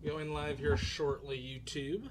Going live here shortly, YouTube.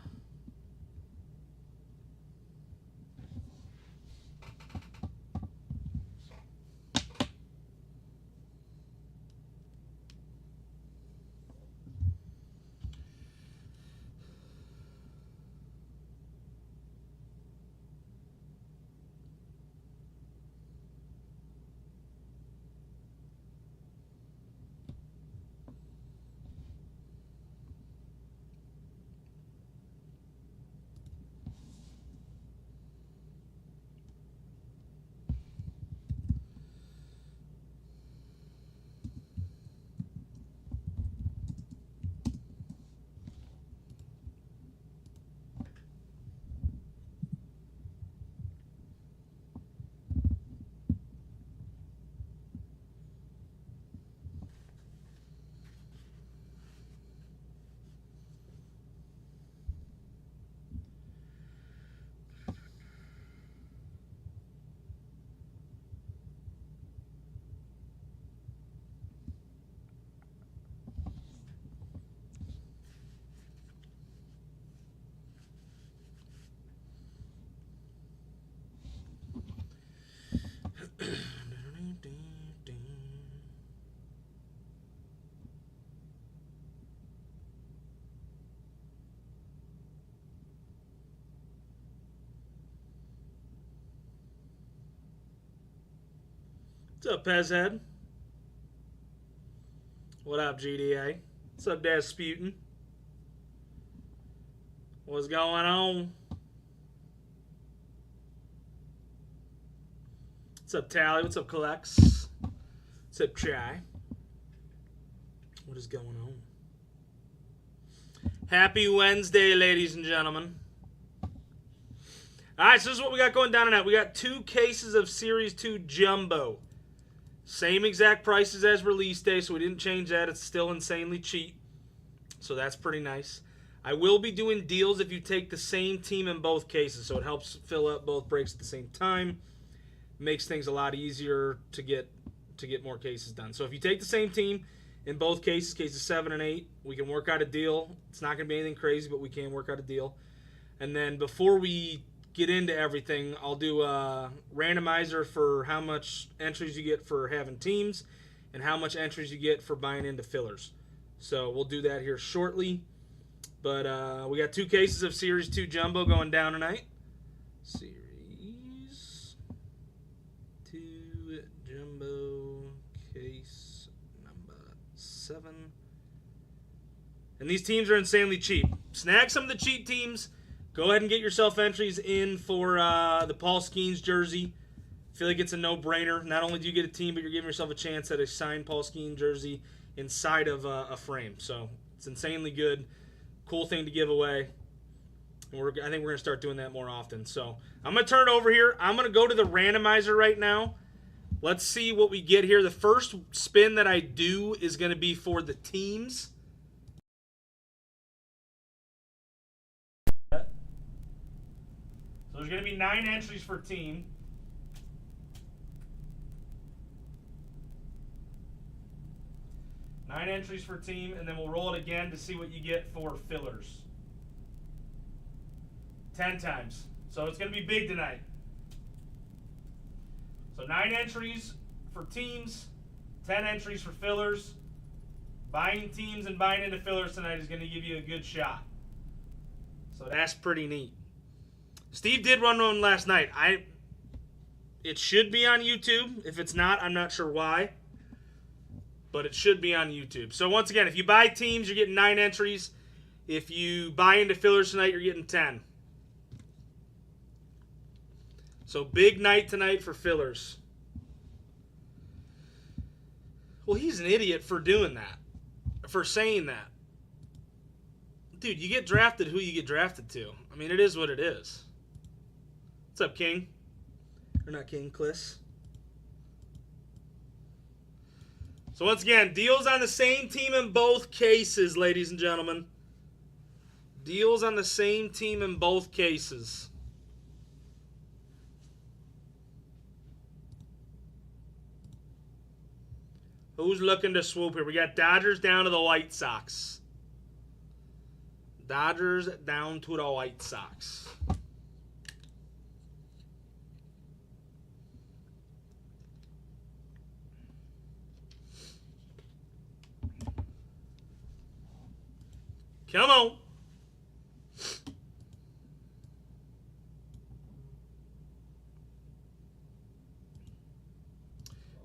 What's up, Pezhead? What up, GDA? What's up, Dasputin? What's going on? What's up, Tally? What's up, Collex? What's up, Chai? What is going on? Happy Wednesday, ladies and gentlemen. All right, so this is what we got going down tonight. We got 2 cases of Series 2 Jumbo. Same exact prices as release day, so we didn't change that. It's still insanely cheap, so that's pretty nice. I will be doing deals if you take the same team in both cases, so it helps fill up both breaks at the same time. Makes things a lot easier to get more cases done. So if you take the same team in both cases, cases 7 and 8, we can work out a deal. It's not going to be anything crazy, but we can work out a deal. And then before we get into everything, I'll do a randomizer for how much entries you get for having teams and how much entries you get for buying into fillers. So we'll do that here shortly. But we got 2 cases of Series 2 Jumbo going down tonight. Series 2 Jumbo, case number 7. And these teams are insanely cheap. Snag some of the cheap teams. Go ahead and get yourself entries in for the Paul Skeens jersey. I feel like it's a no-brainer. Not only do you get a team, but you're giving yourself a chance at a signed Paul Skeens jersey inside of a frame. So it's insanely good. Cool thing to give away. And I think we're going to start doing that more often. So I'm going to turn it over here. I'm going to go to the randomizer right now. Let's see what we get here. The first spin that I do is going to be for the teams. So there's going to be 9 entries for team. Nine entries for team, and then we'll roll it again to see what you get for fillers. 10 times. So it's going to be big tonight. So 9 entries for teams, 10 entries for fillers. Buying teams and buying into fillers tonight is going to give you a good shot. So that's pretty neat. Steve did run one last night. It should be on YouTube. If it's not, I'm not sure why. But it should be on YouTube. So once again, if you buy teams, you're getting 9 entries. If you buy into fillers tonight, you're getting 10. So big night tonight for fillers. Well, he's an idiot for doing that. For saying that. Dude, you get drafted who you get drafted to. I mean, it is what it is. What's up, King? Or not King, Kliss. So once again, deals on the same team in both cases, ladies and gentlemen. Deals on the same team in both cases. Who's looking to swoop here? We got Dodgers down to the White Sox. Dodgers down to the White Sox. Come on.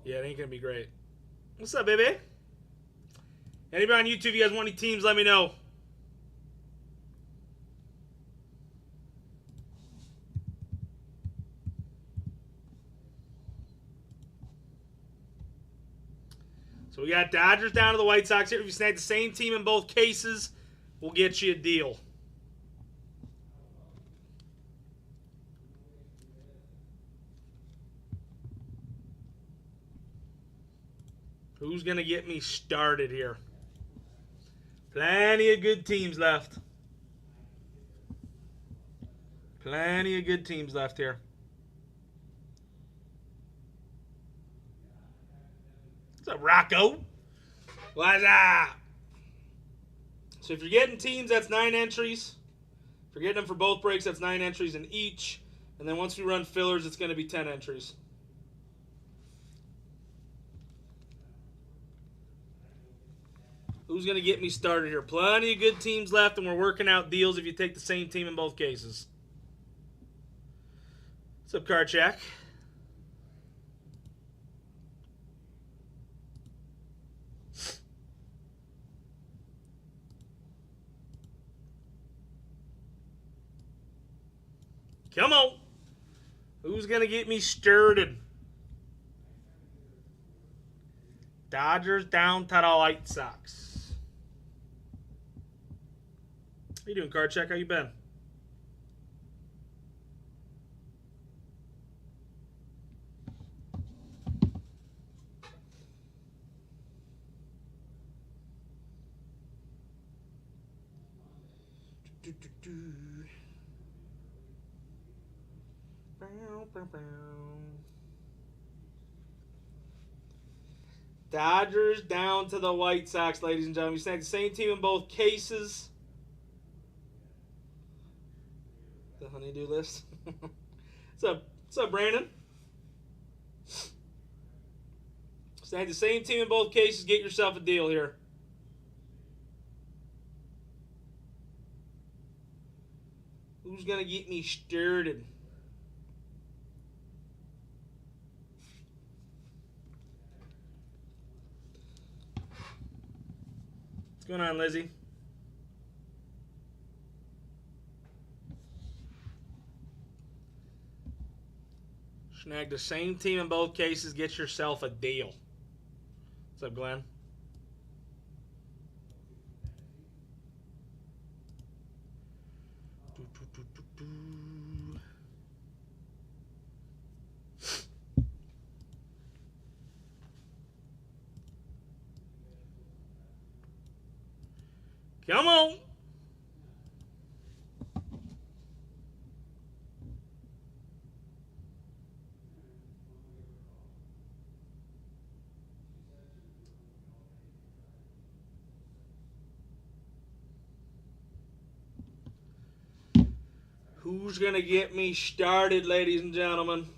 Yeah, it ain't going to be great. What's up, baby? Anybody on YouTube, you guys want any teams, let me know. So we got Dodgers down to the White Sox here. If you snag the same team in both cases, we'll get you a deal. Who's going to get me started here? Plenty of good teams left. Plenty of good teams left here. What's up, Rocco? What's up? So if you're getting teams, that's 9 entries. If you're getting them for both breaks, that's 9 entries in each. And then once we run fillers, it's going to be 10 entries. Who's going to get me started here? Plenty of good teams left, and we're working out deals if you take the same team in both cases. What's up, Karchak? Come on. Who's going to get me started? Dodgers down to the White Sox. How you doing, Karchak? How you been? Dodgers down to the White Sox, ladies and gentlemen. You snagged the same team in both cases. The honeydew list. What's up, Brandon? Snag the same team in both cases. Get yourself a deal here. Who's going to get me started? What's going on, Lizzie? Snag the same team in both cases. Get yourself a deal. What's up, Glenn? Come on. Who's going to get me started, ladies and gentlemen?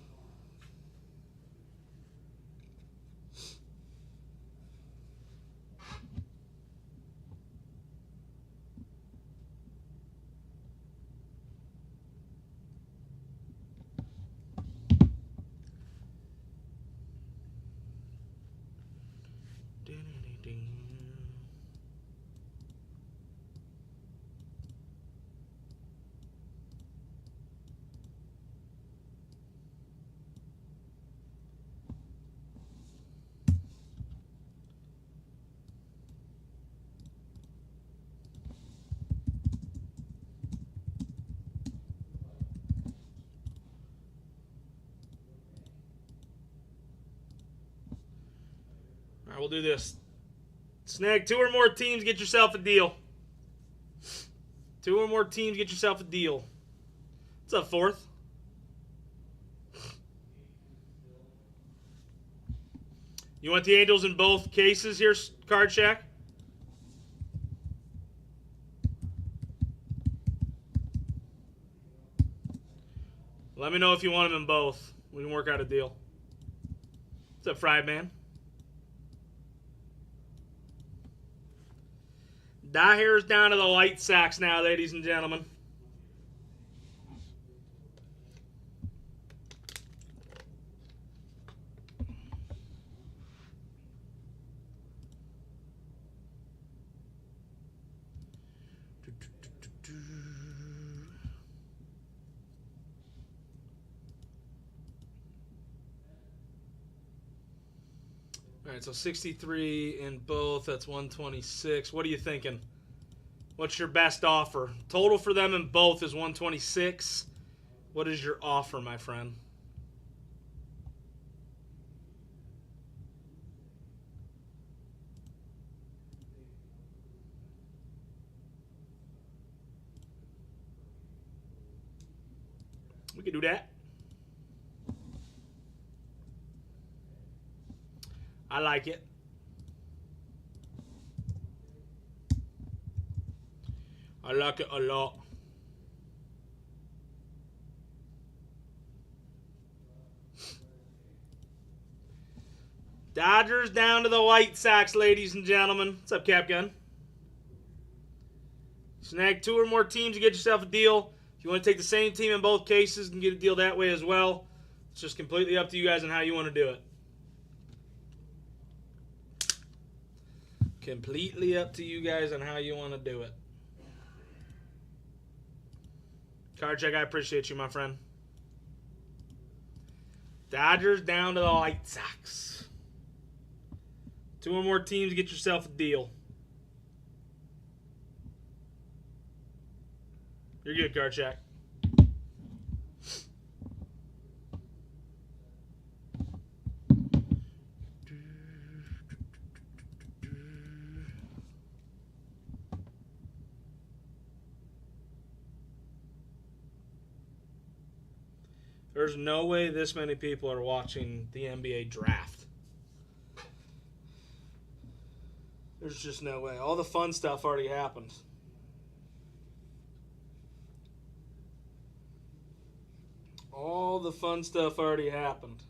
All right, we'll do this. Snag 2 or more teams, get yourself a deal. 2 or more teams, get yourself a deal. What's up, Fourth? You want the Angels in both cases here, Card Shack? Let me know if you want them in both. We can work out a deal. What's up, Fried Man? Daher's down to the White Sox now, ladies and gentlemen. All right, so 63 in both. That's 126. What are you thinking? What's your best offer? Total for them in both is 126. What is your offer, my friend? We can do that. I like it. I like it a lot. Dodgers down to the White Sox, ladies and gentlemen. What's up, Cap Gun? Snag 2 or more teams to get yourself a deal. If you want to take the same team in both cases, you can get a deal that way as well. It's just completely up to you guys on how you want to do it. Completely up to you guys on how you want to do it. Card check, I appreciate you, my friend. Dodgers down to the White Sox. 2 or more teams to get yourself a deal. You're good, Card check. There's no way this many people are watching the NBA draft. There's just no way. All the fun stuff already happened. All the fun stuff already happened.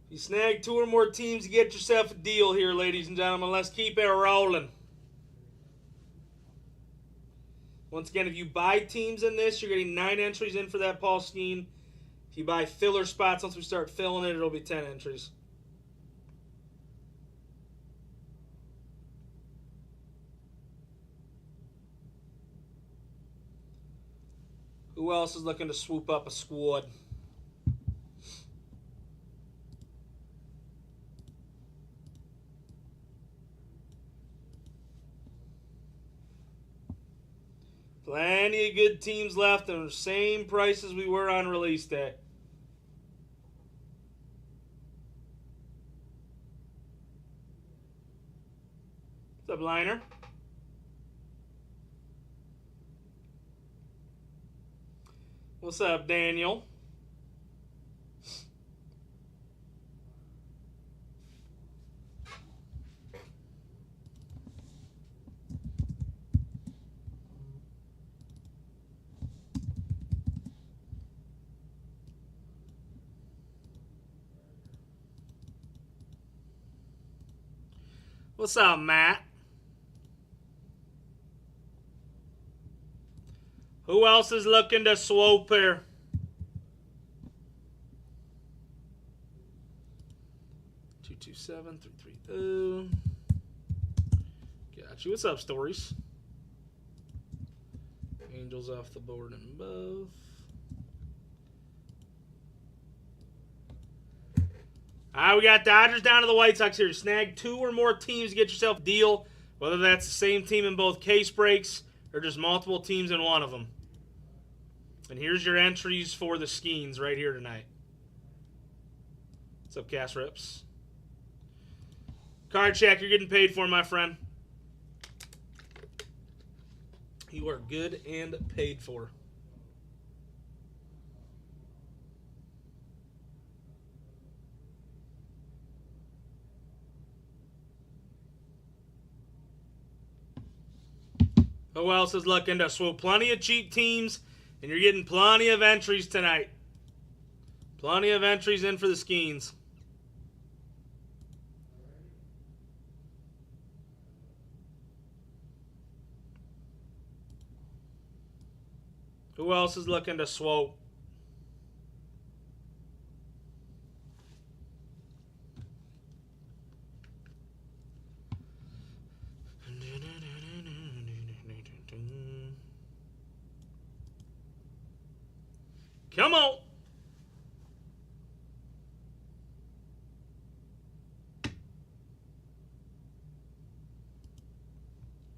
You snag 2 or more teams to get yourself a deal here, ladies and gentlemen. Let's keep it rolling. Once again, if you buy teams in this, you're getting 9 entries in for that Paul Skeen. If you buy filler spots, once we start filling it, it'll be 10 entries. Who else is looking to swoop up a squad? Plenty of good teams left and the same prices we were on release day. What's up, Liner? What's up, Daniel? What's up, Matt? Who else is looking to swope here? Two two 7-3-3-0. Got you. What's up, Stories? Angels off the board in both. All right, we got Dodgers down to the White Sox here. Snag 2 or more teams to get yourself a deal, whether that's the same team in both case breaks or just multiple teams in one of them. And here's your entries for the Skeens right here tonight. What's up, Cass Rips? Card check, you're getting paid for, my friend. You are good and paid for. Who else is looking to swoop? Plenty of cheap teams, and you're getting plenty of entries tonight. Plenty of entries in for the Skeens. Who else is looking to swope? Come on.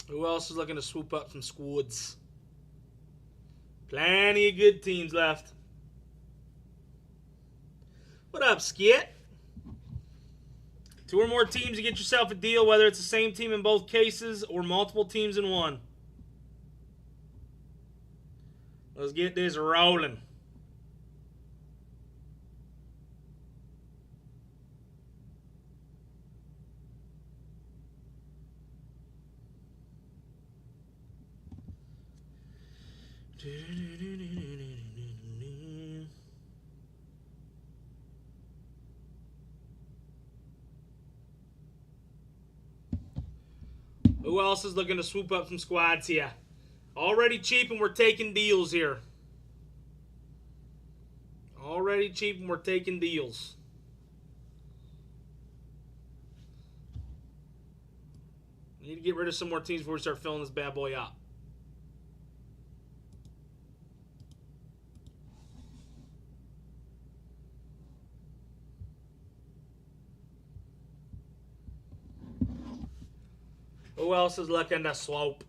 Who else is looking to swoop up some squads? Plenty of good teams left. What up, Skit? 2 or more teams to get yourself a deal, whether it's the same team in both cases or multiple teams in one. Let's get this rolling. Who else is looking to swoop up some squads here? Already cheap and we're taking deals here. Already cheap and we're taking deals. We need to get rid of some more teams before we start filling this bad boy up. Who else is looking to slope?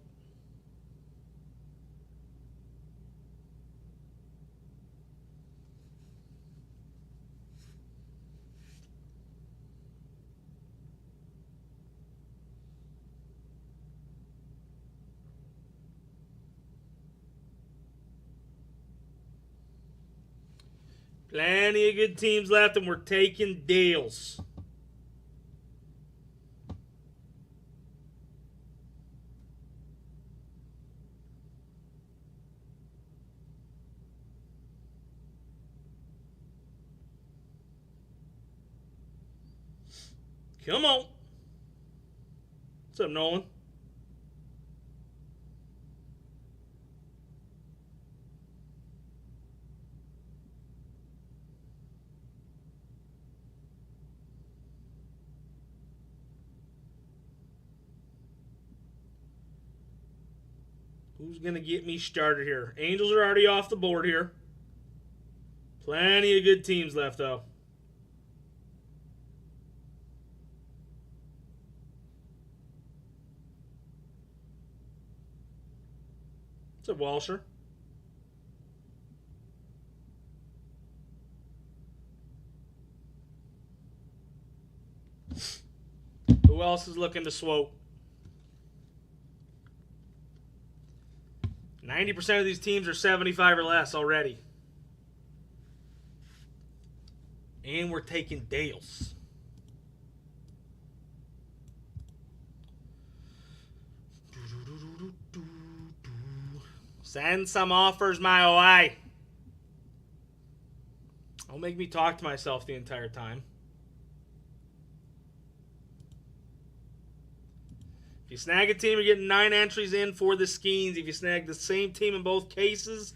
Plenty of good teams left, and we're taking deals. Come on. What's up, Nolan? Who's going to get me started here? Angels are already off the board here. Plenty of good teams left, though. What's up, Walsher? Who else is looking to swope? 90% of these teams are 75 or less already. And we're taking deals. Send some offers my way. Don't make me talk to myself the entire time. If you snag a team, you're getting 9 entries in for the Skeens. If you snag the same team in both cases,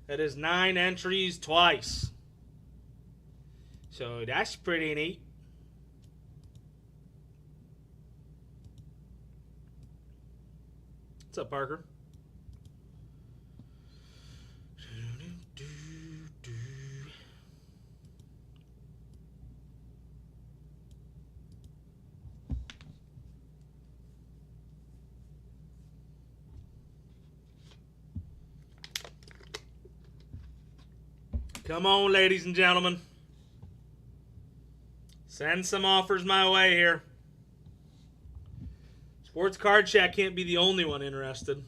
that is 9 entries twice. So that's pretty neat. What's up, Parker? Come on, ladies and gentlemen. Send some offers my way here. Sports Card Chat can't be the only one interested.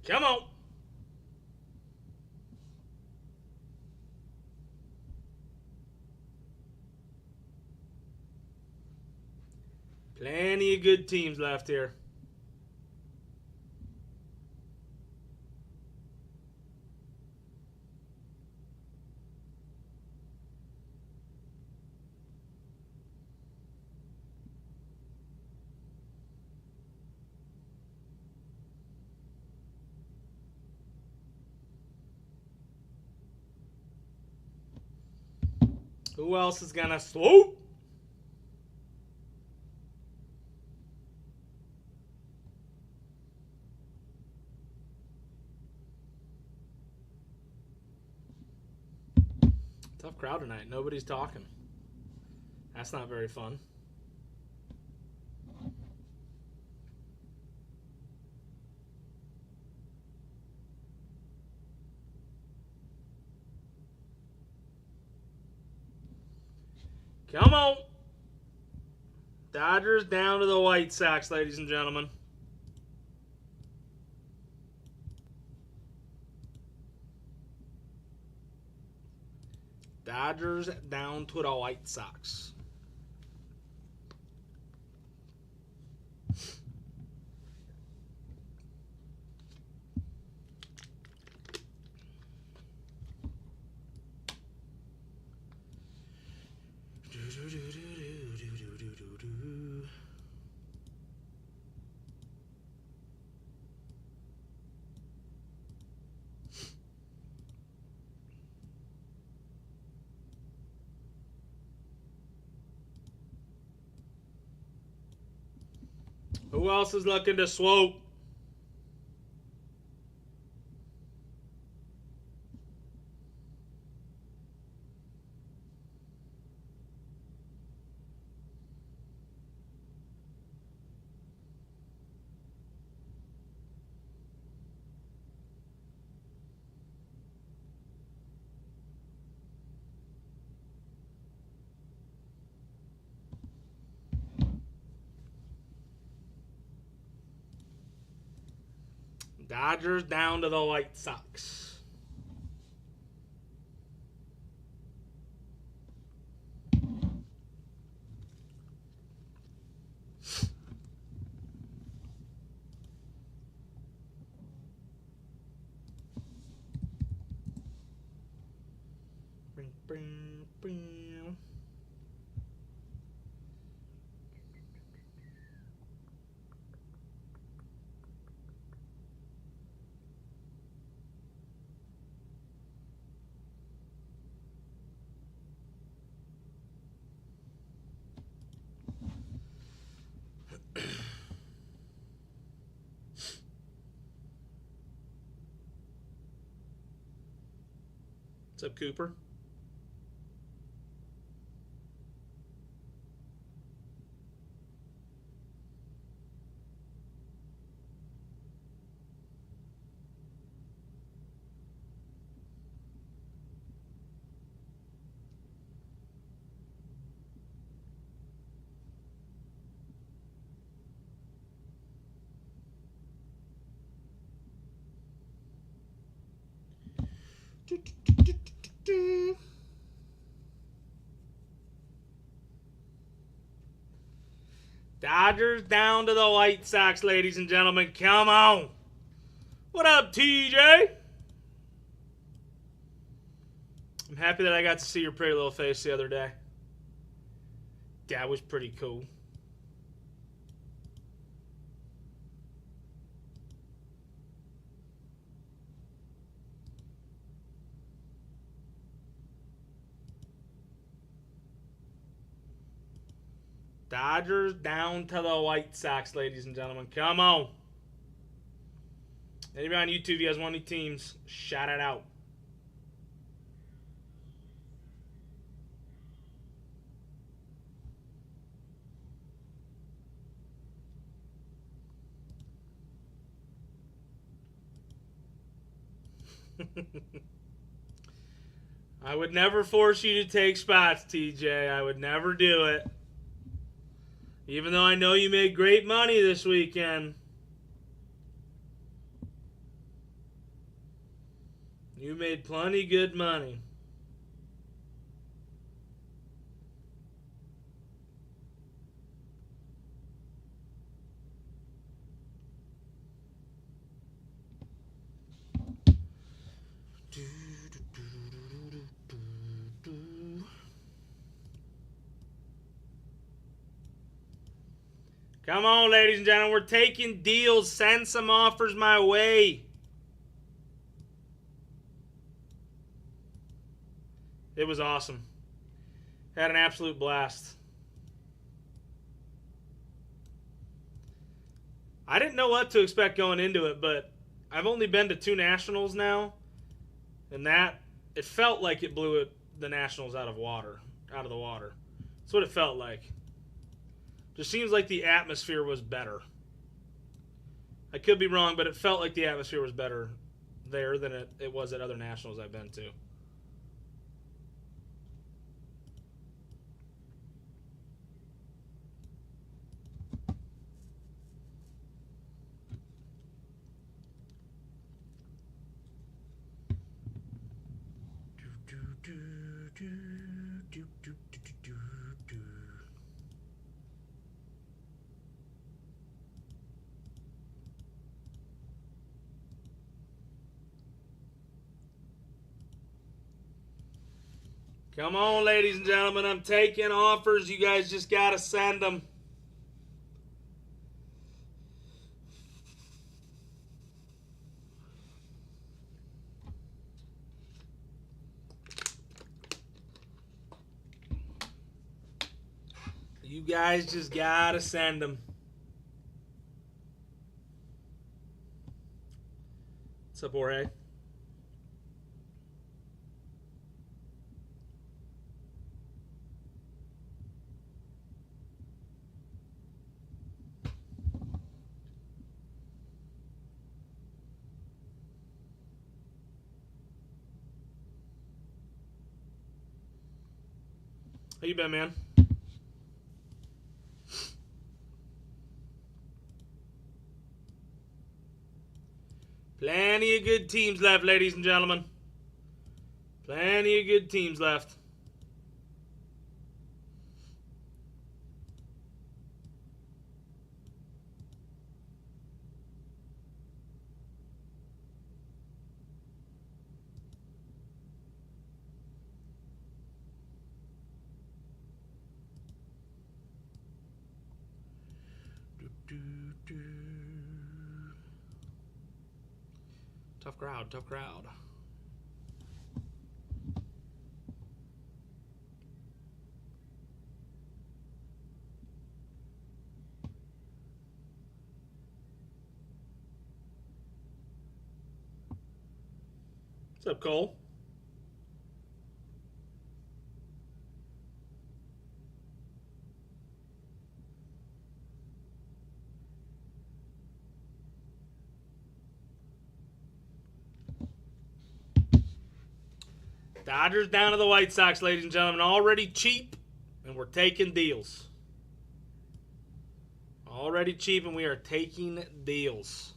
Come on. Plenty of good teams left here. Who else is going to swoop? Tough crowd tonight. Nobody's talking. That's not very fun. Come on. Dodgers down to the White Sox, ladies and gentlemen. Dodgers down to the White Sox. Who else is looking to swoop? Dodgers down to the White Sox. Bing, bing, bing. What's up, Cooper? Dodgers down to the White Sox, ladies and gentlemen. Come on. What up, TJ? I'm happy that I got to see your pretty little face the other day. That was pretty cool. Dodgers down to the White Sox, ladies and gentlemen. Come on. Anybody on YouTube, if you guys want any teams, shout it out. I would never force you to take spots, TJ. I would never do it. Even though I know you made great money this weekend. Dodgers down to the White Sox, ladies and gentlemen. Come on. Anybody on YouTube, if you guys want any teams, shout it out. You made plenty good money. Come on, ladies and gentlemen. We're taking deals. Send some offers my way. It was awesome. Had an absolute blast. I didn't know what to expect going into it, but I've only been to 2 Nationals now. And that, it felt like it blew the Nationals out of the water. That's what it felt like. Just seems like the atmosphere was better. I could be wrong, but it felt like the atmosphere was better there than it was at other Nationals I've been to. Come on, ladies and gentlemen. I'm taking offers. You guys just got to send them. You guys just got to send them. What's up, Jorge? How you been, man? Plenty of good teams left, ladies and gentlemen. Plenty of good teams left. Tough crowd, tough crowd. What's up, Cole? Dodgers down to the White Sox, ladies and gentlemen. Already cheap, and we're taking deals. Already cheap, and we are taking deals.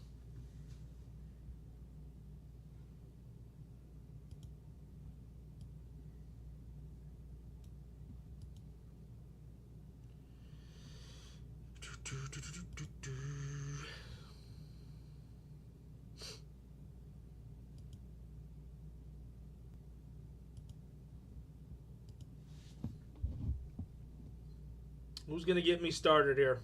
Who's going to get me started here?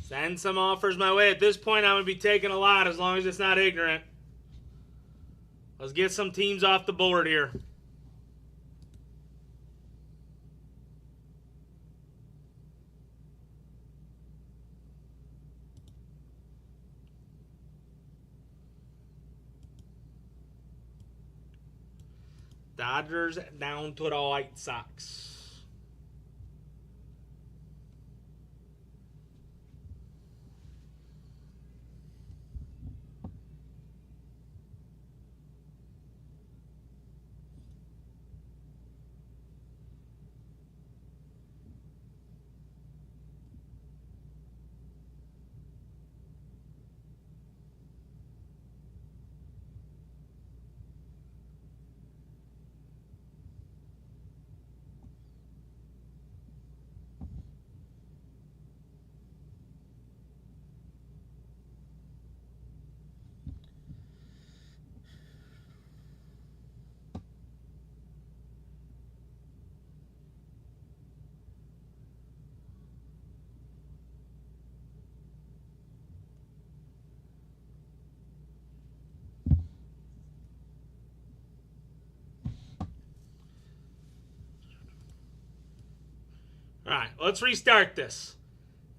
Send some offers my way. At this point, I'm going to be taking a lot as long as it's not ignorant. Let's get some teams off the board here. Dodgers down to the White Sox. All right, let's restart this.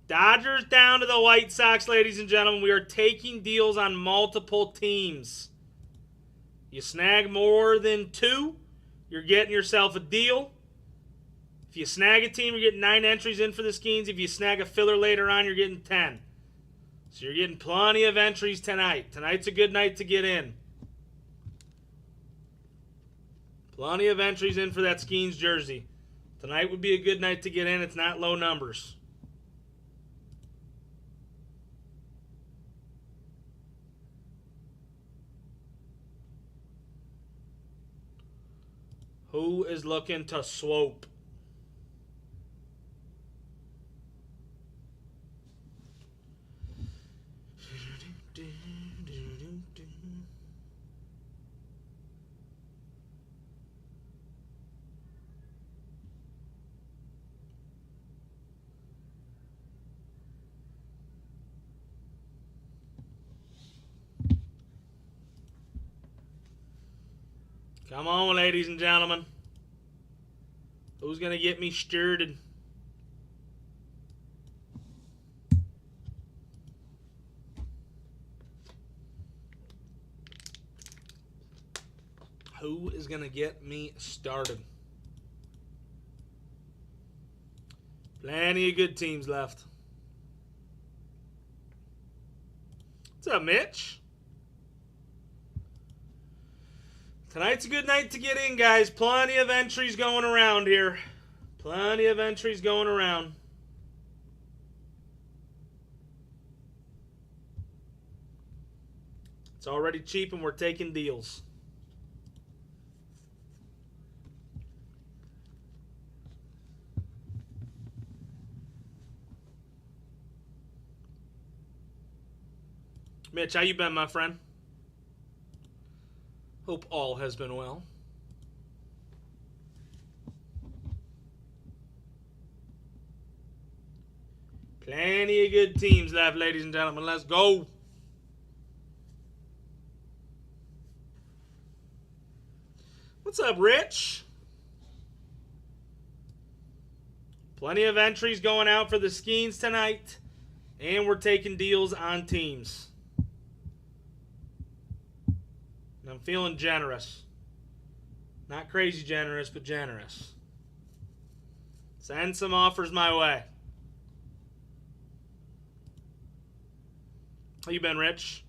Dodgers down to the White Sox, ladies and gentlemen. We are taking deals on multiple teams. You snag more than 2, you're getting yourself a deal. If you snag a team, you're getting 9 entries in for the Skeens. If you snag a filler later on, you're getting 10. So you're getting plenty of entries tonight. Tonight's a good night to get in. Plenty of entries in for that Skeens jersey. Tonight would be a good night to get in. It's not low numbers. Who is looking to swope? Come on, ladies and gentlemen. Who's going to get me stirred? Who is going to get me started? Plenty of good teams left. What's up, Mitch? Tonight's a good night to get in, guys. Plenty of entries going around here. Plenty of entries going around. It's already cheap and we're taking deals. Mitch, how you been, my friend? Hope all has been well. Plenty of good teams left, ladies and gentlemen. Let's go. What's up, Rich? Plenty of entries going out for the Skeens tonight. And we're taking deals on teams. I'm feeling generous. Not crazy generous, but generous. Send some offers my way. How you been, Rich?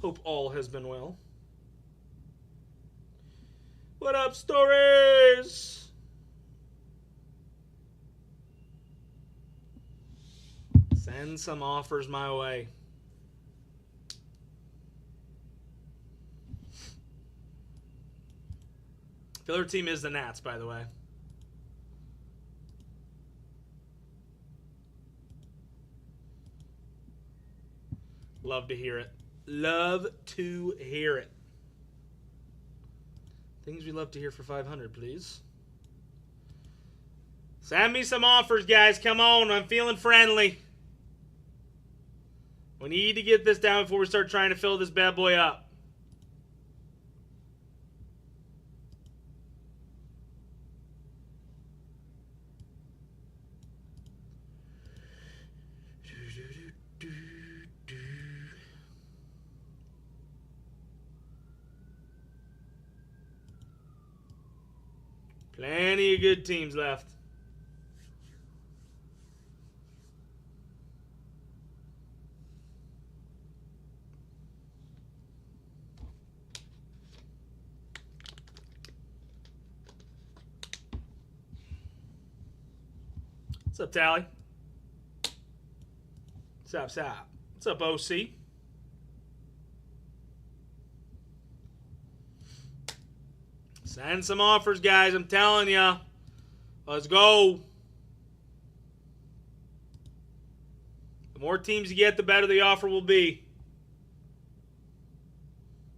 Hope all has been well. What up, Stories? Send some offers my way. Filler team is the Nats, by the way. Love to hear it. Love to hear it. Things we love to hear for 500, please. Send me some offers, guys. Come on. I'm feeling friendly. We need to get this down before we start trying to fill this bad boy up. Plenty of good teams left. What's up, Tally? What's up? What's up, OC? Send some offers, guys. I'm telling ya. Let's go. The more teams you get, the better the offer will be.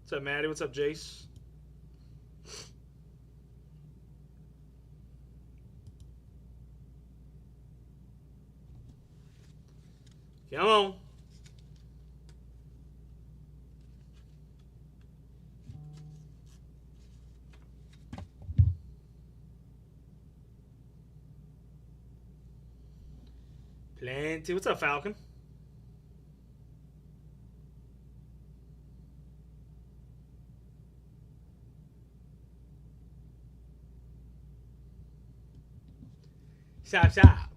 What's up, Maddie? What's up, Jace? Come on. Plenty. What's up, Falcon? Stop.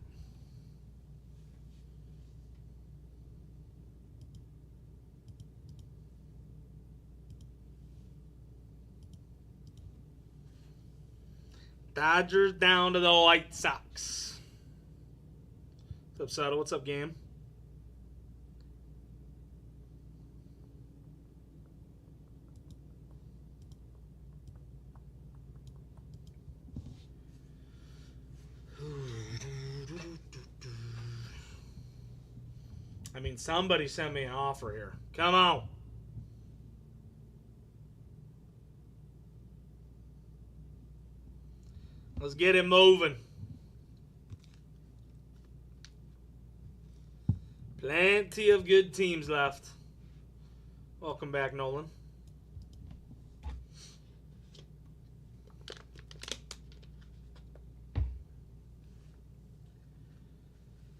Dodgers down to the White Sox. What's up, Sutter? What's up, Gam? I mean, somebody sent me an offer here. Come on. Let's get it moving. Plenty of good teams left. Welcome back, Nolan.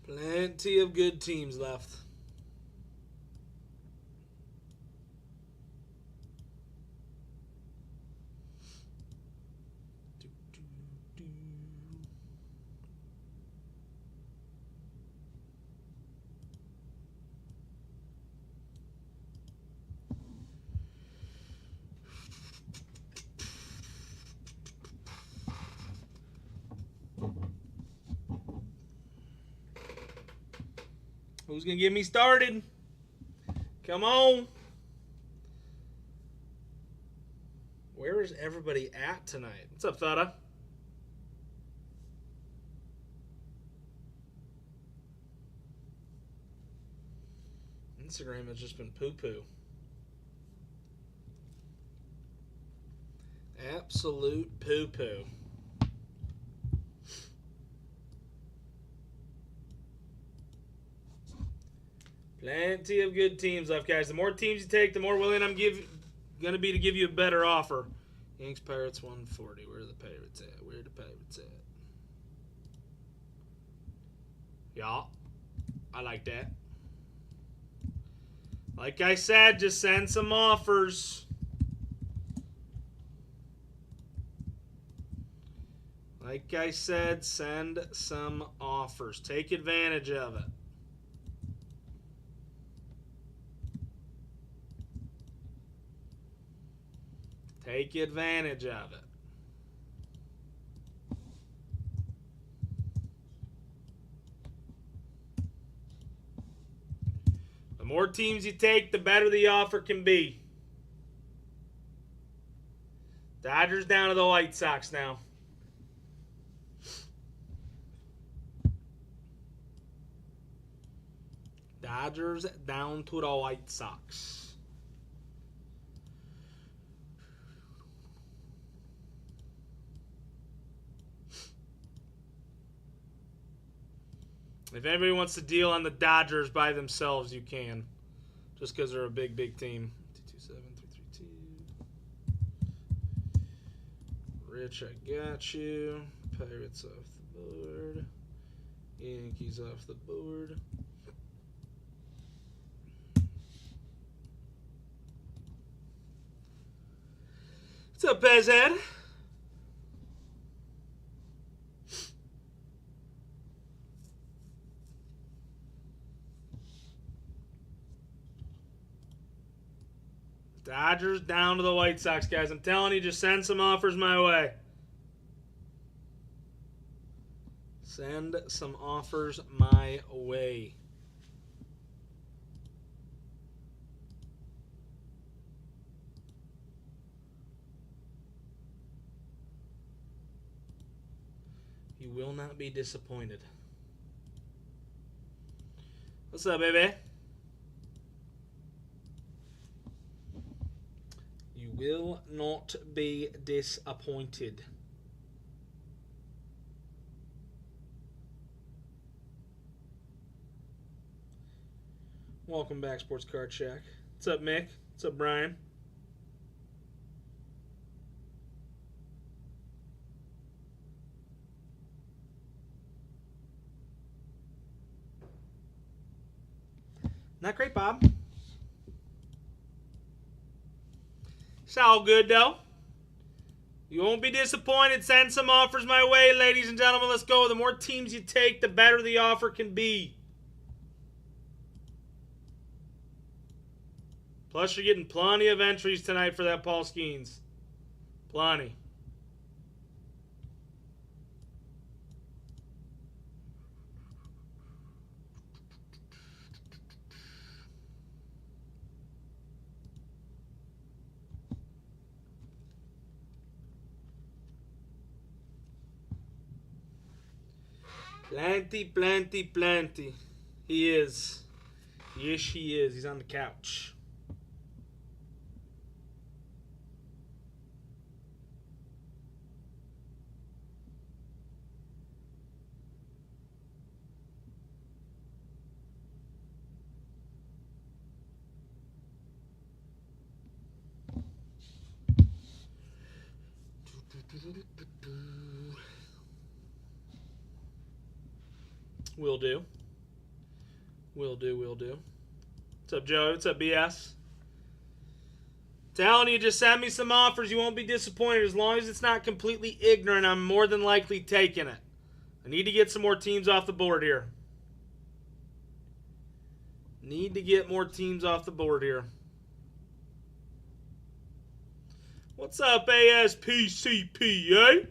Plenty of good teams left. Who's going to get me started? Come on. Where is everybody at tonight? What's up, Thada? Instagram has just been poo-poo. Absolute poo-poo. Plenty of good teams left, guys. The more teams you take, the more willing I'm going to be to give you a better offer. Yanks, Pirates, 140. Where are the Pirates at? Where are the Pirates at? Yeah, I like that. Like I said, just send some offers. Like I said, send some offers. Take advantage of it. Take advantage of it. The more teams you take, the better the offer can be. Dodgers down to the White Sox now. Dodgers down to the White Sox. If anybody wants to deal on the Dodgers by themselves, you can. Just because they're a big, big team. 227-332. Rich, I got you. Pirates off the board. Yankees off the board. What's up, Bezhead? Dodgers down to the White Sox, guys. I'm telling you, just send some offers my way. Send some offers my way. You will not be disappointed. What's up, baby? You will not be disappointed. Welcome back, Sports Card Shack. What's up, Mick? What's up, Brian? Not great, Bob. It's all good, though. You won't be disappointed. Send some offers my way, ladies and gentlemen. Let's go. The more teams you take, the better the offer can be. Plus, you're getting plenty of entries tonight for that Paul Skeens. Plenty. Plenty, plenty, plenty. He is. Yes, he is. He's on the couch. Will do. Will do, will do. What's up, Joe? What's up, BS? Telling you, just send me some offers. You won't be disappointed. As long as it's not completely ignorant, I'm more than likely taking it. I need to get some more teams off the board here. Need to get more teams off the board here. What's up, ASPCP, eh?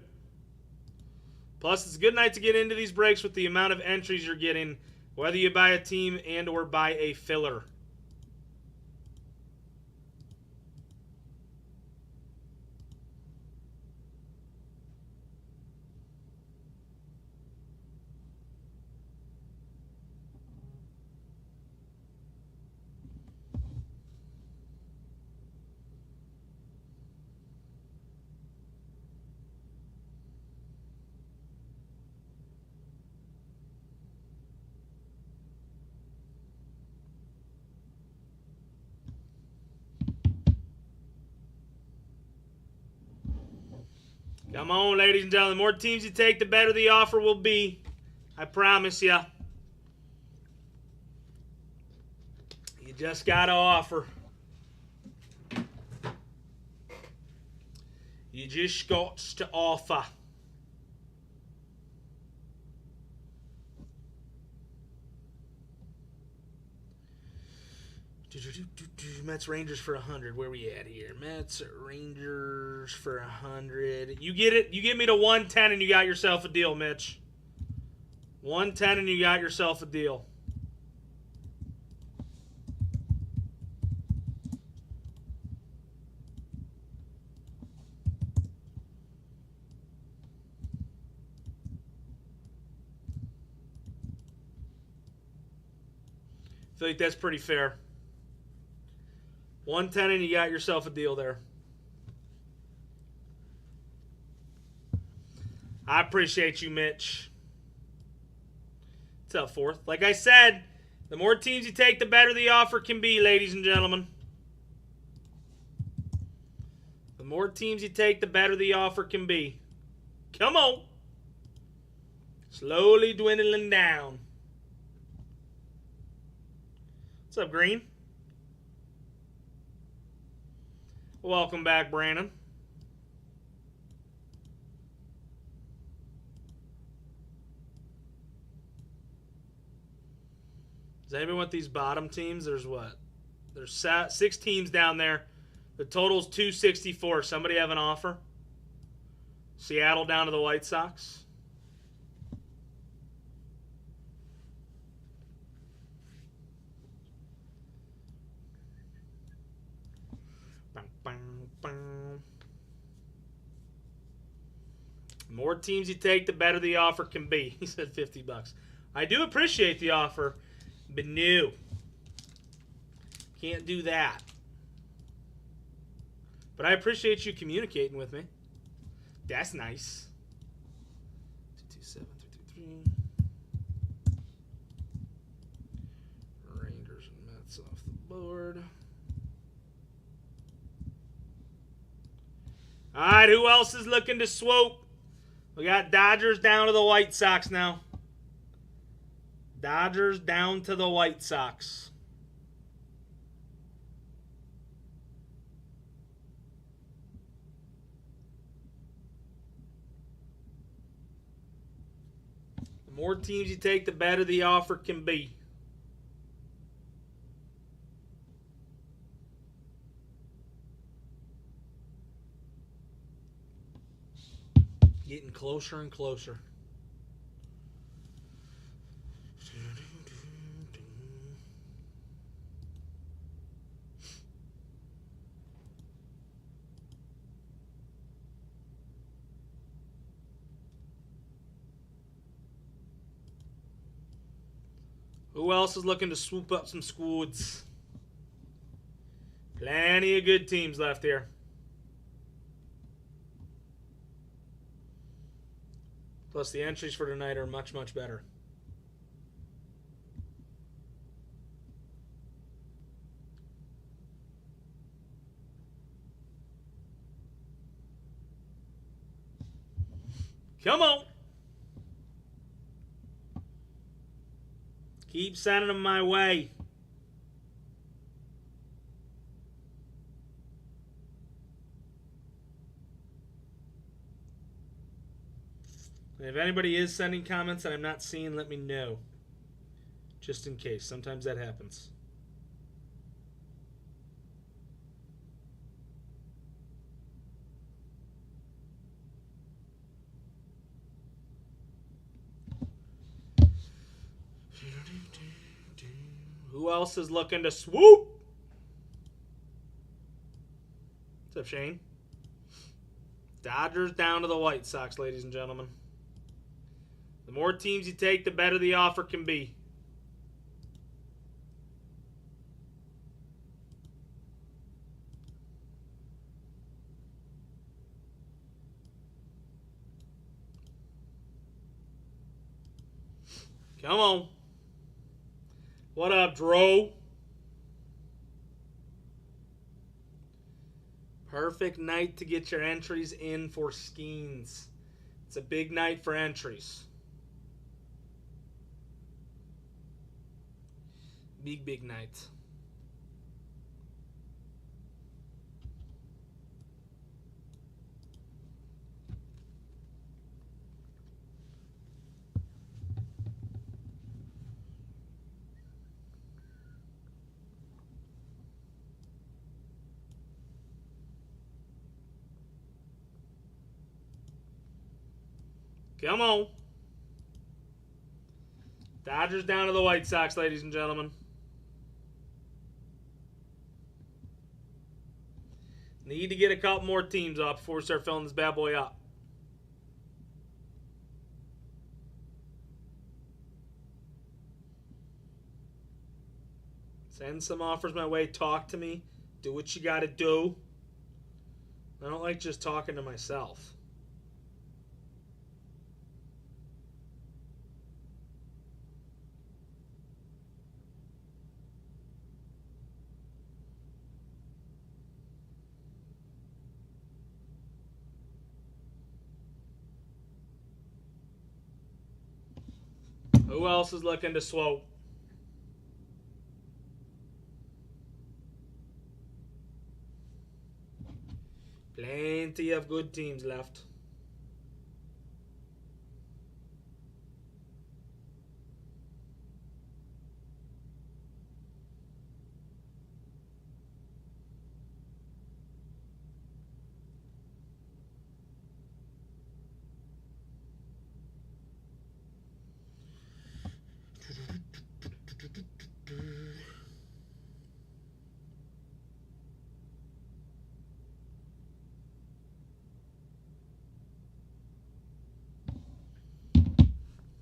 Plus, it's a good night to get into these breaks with the amount of entries you're getting, whether you buy a team and or buy a filler. Come on, ladies and gentlemen. The more teams you take, the better the offer will be. I promise you. You just got to offer. You just got to offer. Mets Rangers for 100. Where we at here? Mets Rangers for 100. You get it. You get me to 110 and you got yourself a deal, Mitch. 110 and you got yourself a deal. I feel like that's pretty fair. 110 and you got yourself a deal there. I appreciate you, Mitch. What's up, fourth? Like I said, the more teams you take, the better the offer can be, ladies and gentlemen. The more teams you take, the better the offer can be. Come on. Slowly dwindling down. What's up, Green? Welcome back, Brandon. Does anybody want these bottom teams? There's what? There's 6 teams down there. The total's 264. Somebody have an offer? Seattle down to the White Sox. The more teams you take, the better the offer can be. He said $50. I do appreciate the offer, but no. Can't do that. But I appreciate you communicating with me. That's nice. 227, 333. Rangers and Mets off the board. All right, who else is looking to swoop? We got Dodgers down to the White Sox now. Dodgers down to the White Sox. The more teams you take, the better the offer can be. Getting closer and closer. Who else is looking to swoop up some squads? Plenty of good teams left here. Plus, the entries for tonight are much, much better. Come on. Keep sending them my way. And if anybody is sending comments that I'm not seeing, let me know. Just in case. Sometimes that happens. Who else is looking to swoop? What's up, Shane? Dodgers down to the White Sox, ladies and gentlemen. The more teams you take, the better the offer can be. Come on. What up, Dro? Perfect night to get your entries in for Skeens. It's a big night for entries. Big night. Come on. Dodgers down to the White Sox, ladies and gentlemen. Need to get a couple more teams up before we start filling this bad boy up. Send some offers my way. Talk to me. Do what you got to do. I don't like just talking to myself. Who else is looking to swope? Plenty of good teams left.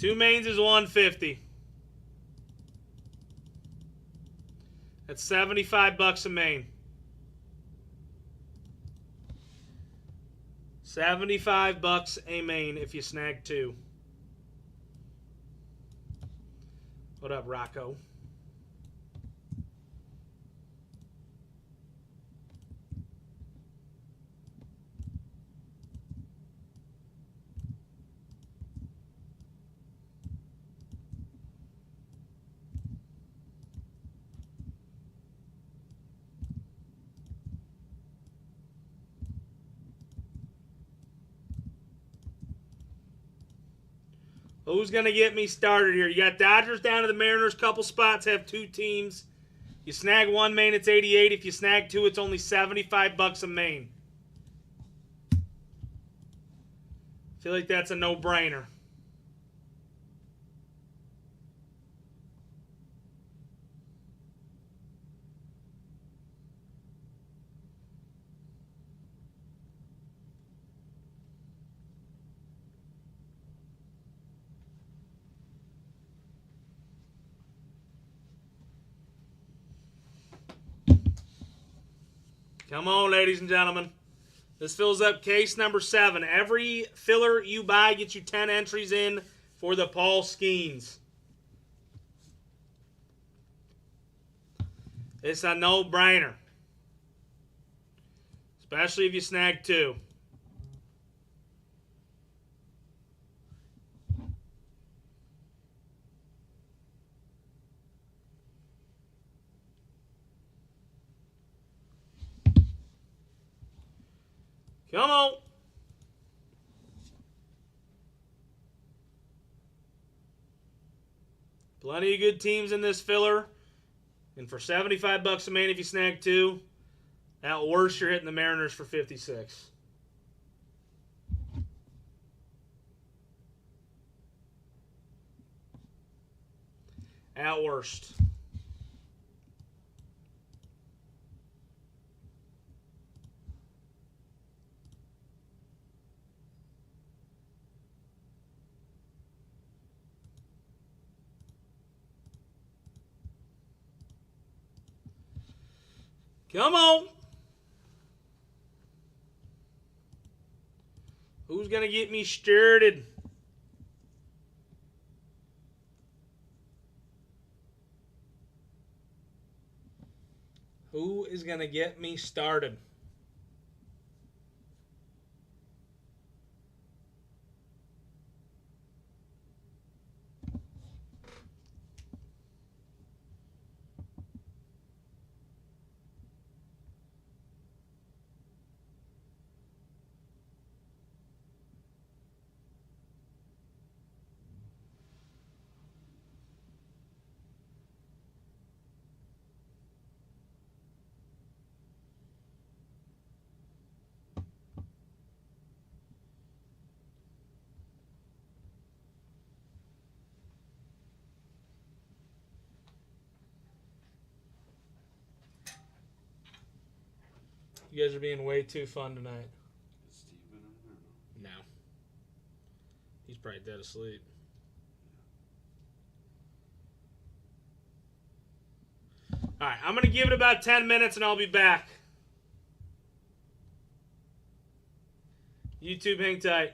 Two mains is 150. That's $75 a main. 75 bucks a main if you snag two. What up, Rocco? Who's going to get me started here? You got Dodgers down to the Mariners. Couple spots have two teams. You snag one main, it's 88. If you snag two, it's only 75 bucks a main. I feel like that's a no-brainer. Come on, ladies and gentlemen. This fills up case number 7. Every filler you buy gets you 10 entries in for the Paul Skeens. It's a no-brainer. Especially if you snag two. Come on. Plenty of good teams in this filler. And for 75 bucks a main if you snag two, at worst you're hitting the Mariners for 56. At worst. Come on. Who's going to get me started? Who is going to get me started? You guys are being way too fun tonight. Is Steve in it or no? No. He's probably dead asleep. All right, I'm going to give it about 10 minutes and I'll be back. YouTube, hang tight.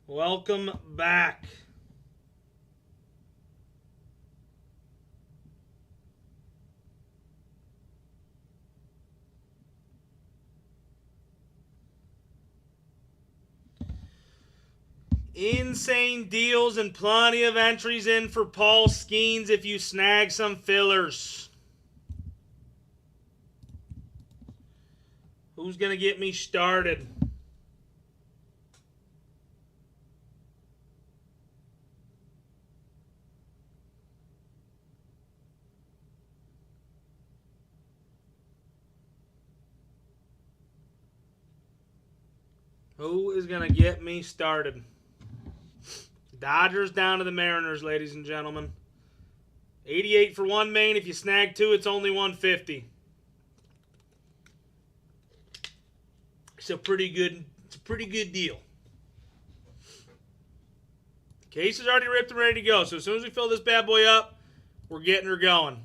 Welcome back. Insane deals and plenty of entries in for Paul Skeens if you snag some fillers. Who's going to get me started? Who is going to get me started? Dodgers down to the Mariners, ladies and gentlemen. 88 for one main. If you snag two, it's only 150. It's a pretty good deal. Case is already ripped and ready to go. So as soon as we fill this bad boy up, we're getting her going.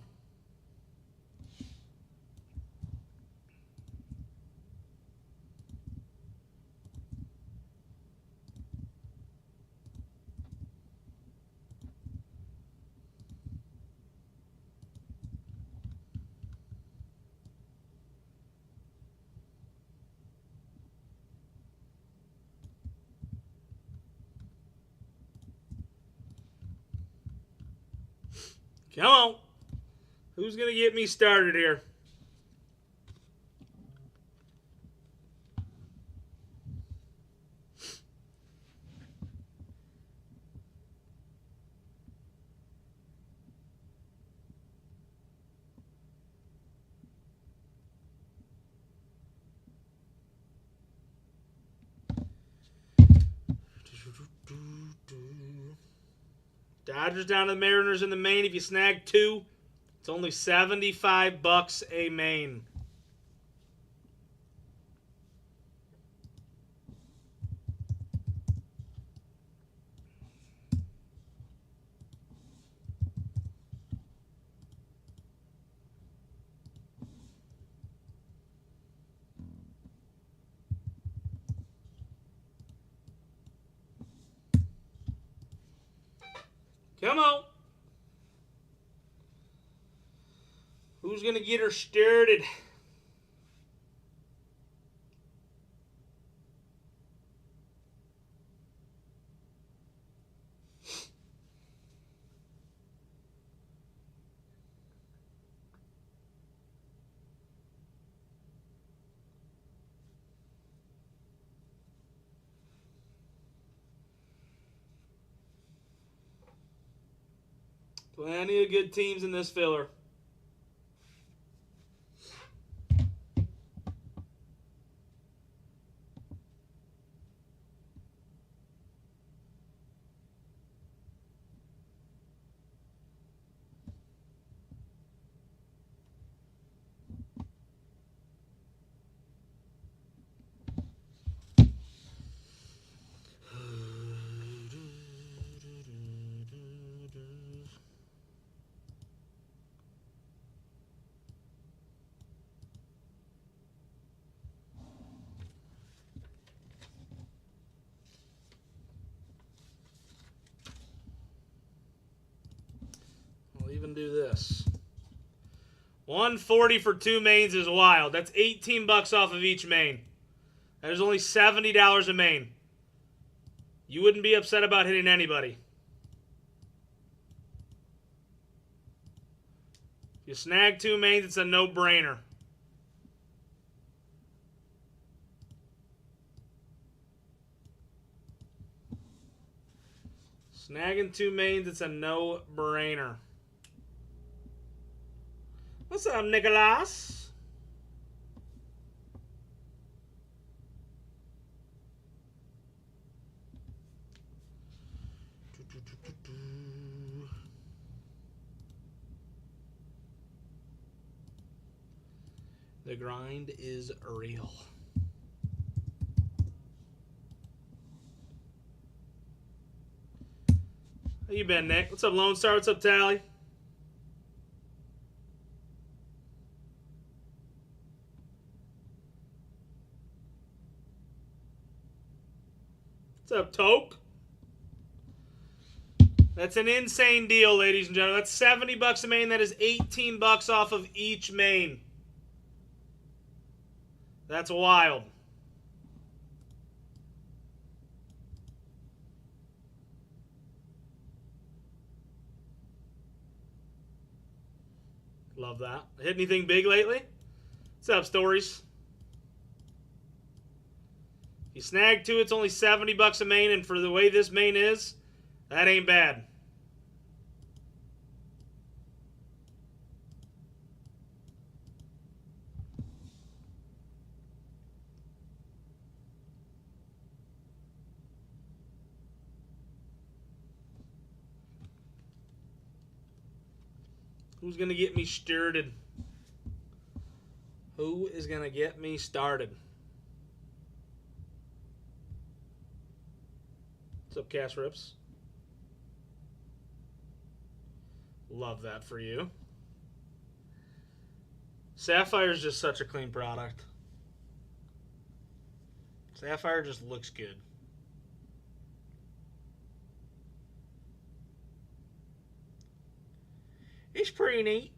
Come on. Who's going to get me started here? Dodgers down to the Mariners in the main. If you snag two, it's only $75 a main. Come on. Who's going to get her started? Plenty of good teams in this filler. I'll even do this. 140 for two mains is wild. That's $18 off of each main. That is only $70 a main. You wouldn't be upset about hitting anybody. If you snag two mains, it's a no-brainer. Snagging two mains, it's a no-brainer. What's up, Nicholas? The grind is real. How you been, Nick? What's up, Lone Star? What's up, Tally? What's up, Toke? That's an insane deal, ladies and gentlemen. That's $70 a main. That is $18 off of each main. That's wild. Love that. Hit anything big lately? What's up, Stories? You snag two, it's only $70 a main, and for the way this main is, that ain't bad. Who's going to get me started? Who is going to get me started? What's up, Cass Rips? Love that for you. Sapphire is just such a clean product. Sapphire just looks good. It's pretty neat.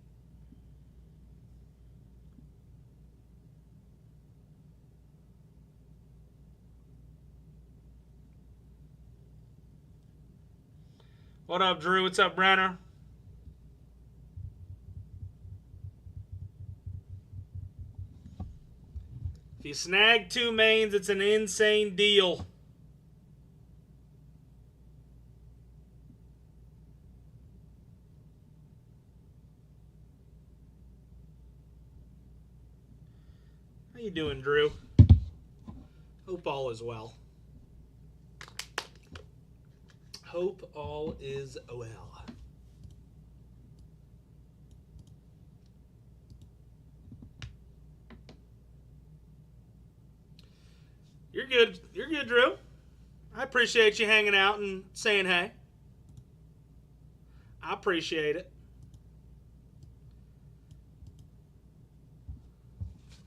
What up, Drew? What's up, Brenner? If you snag two mains, it's an insane deal. How you doing, Drew? Hope all is well. Hope all is well. You're good. You're good, Drew. I appreciate you hanging out and saying hey. I appreciate it.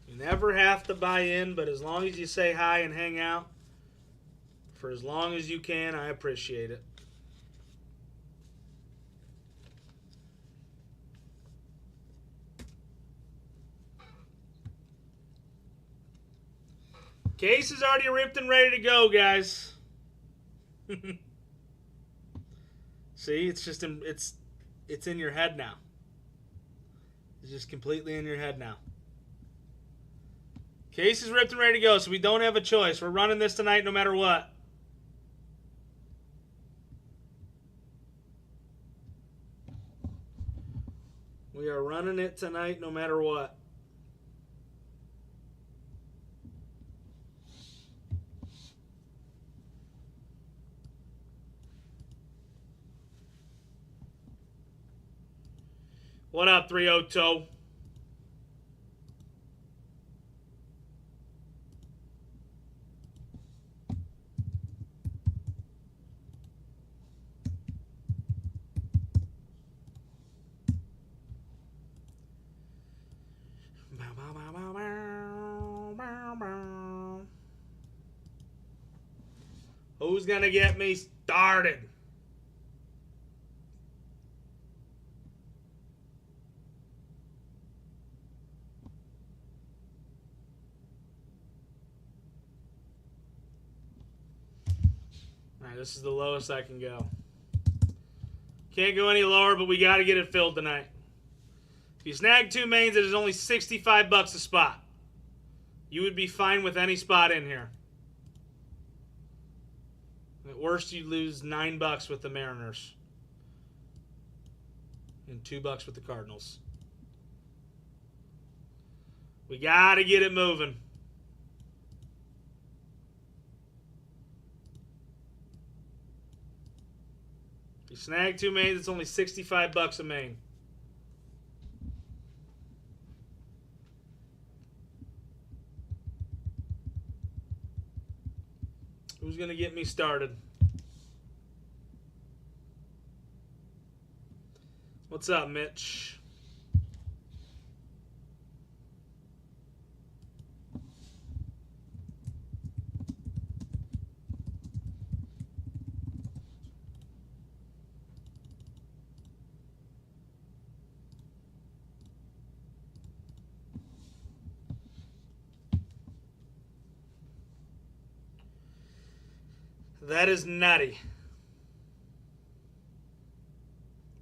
You never have to buy in, but as long as you say hi and hang out for as long as you can, I appreciate it. Case is already ripped and ready to go, guys. See, it's just it's in your head now. It's just completely in your head now. Case is ripped and ready to go, so we don't have a choice. We're running this tonight no matter what. We are running it tonight no matter what. What up, 302? Who's gonna get me started? Alright, this is the lowest I can go. Can't go any lower, but we got to get it filled tonight. If you snag two mains, it is only $65 a spot. You would be fine with any spot in here. At worst, you lose $9 with the Mariners. And $2 with the Cardinals. We got to get it moving. If you snag two mains, it's only $65 a main. Who's going to get me started? What's up, Mitch? That is nutty.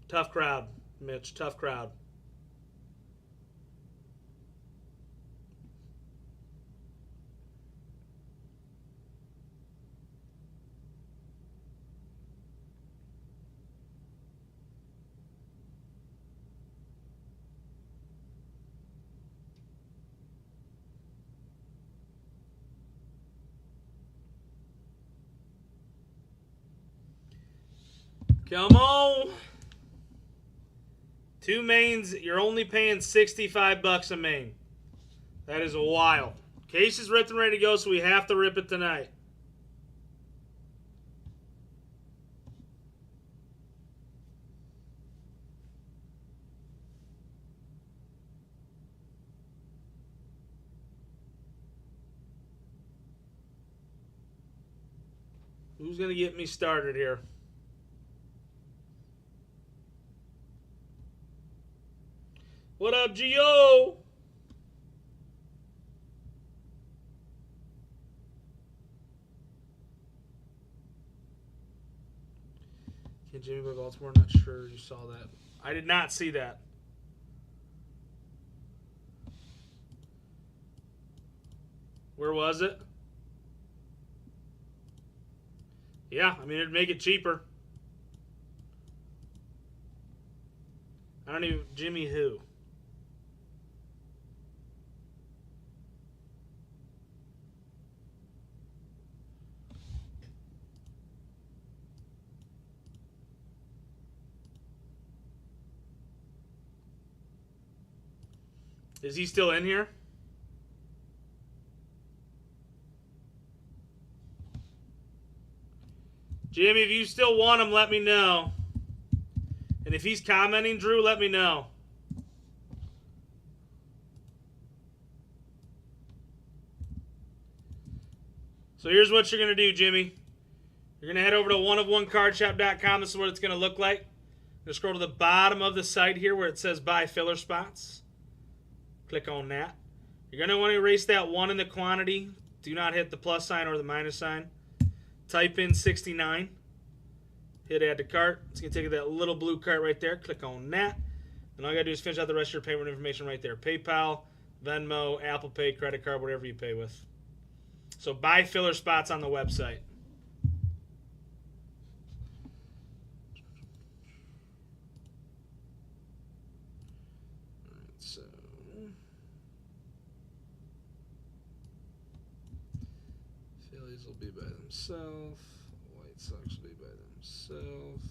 Tough crowd, Mitch. Tough crowd. Come on. 2 mains, you're only paying $65 a main. That is wild. Case is ripped and ready to go, so we have to rip it tonight. Who's going to get me started here? What up, Gio? Can Jimmy by Baltimore? Not sure you saw that. I did not see that. Where was it? Yeah, I mean, it'd make it cheaper. I don't even... Jimmy who? Is he still in here? Jimmy, if you still want him, let me know. And if he's commenting, Drew, let me know. So here's what you're going to do, Jimmy. You're going to head over to oneofonecardshop.com. This is what it's going to look like. Just scroll to the bottom of the site here where it says buy filler spots. Click on that. You're going to want to erase that 1 in the quantity. Do not hit the plus sign or the minus sign. Type in 69. Hit add to cart. It's going to take you to that little blue cart right there. Click on that. And all you got to do is finish out the rest of your payment information right there. PayPal, Venmo, Apple Pay, credit card, whatever you pay with. So buy filler spots on the website. So Phillies will be by themselves. White Sox will be by themselves.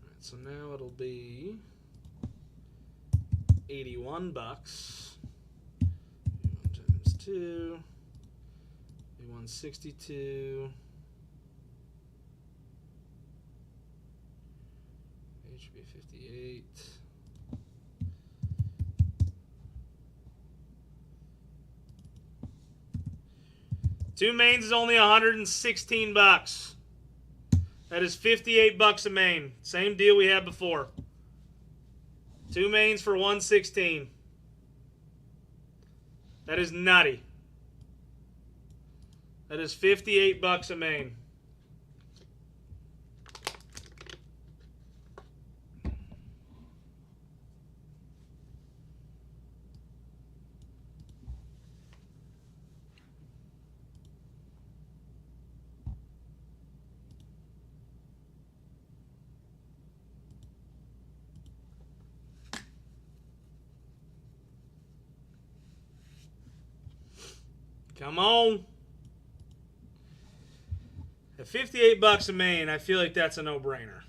Alright, so now it'll be $81. 1 times 2. 162. HB 58. Two mains is only $116. That is $58 a main. Same deal we had before. Two mains for $116. That is nutty. That is $58 a main. Come on. At $58 a main, I feel like that's a no-brainer.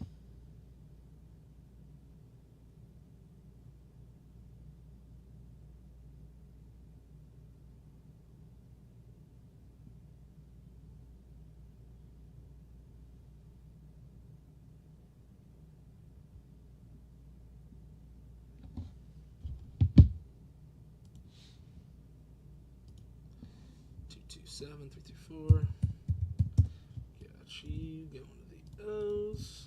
337, 334. Got you. Going to the O's.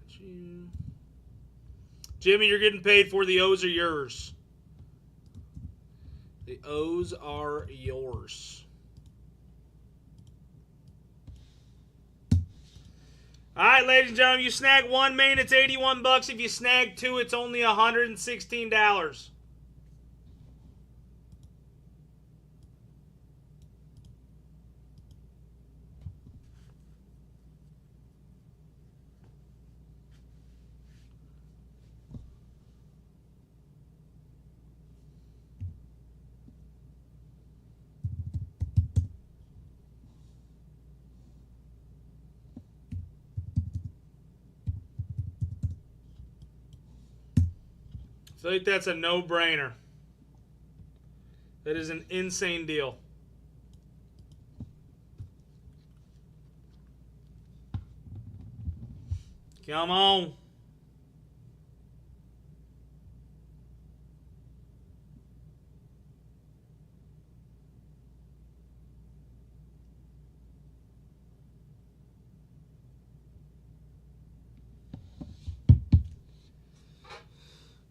Got you. Jimmy, you're getting paid for the O's are yours. The O's are yours. All right, ladies and gentlemen, you snag one main, it's $81. If you snag two, it's only $116. I feel like that's a no-brainer. That is an insane deal. Come on.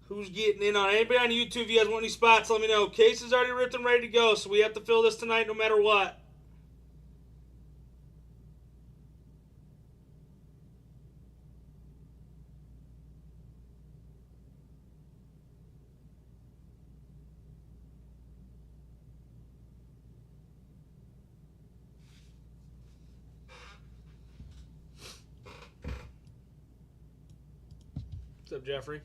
Who's getting in on it? Anybody on YouTube, if you guys want any spots, let me know. Case is already ripped and ready to go, so we have to fill this tonight no matter what. What's up, Jeffrey?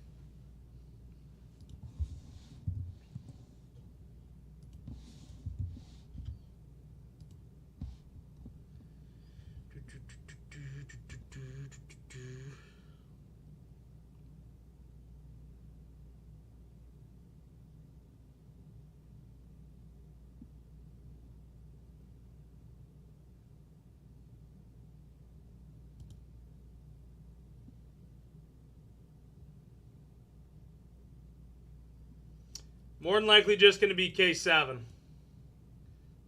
More than likely just going to be case 7.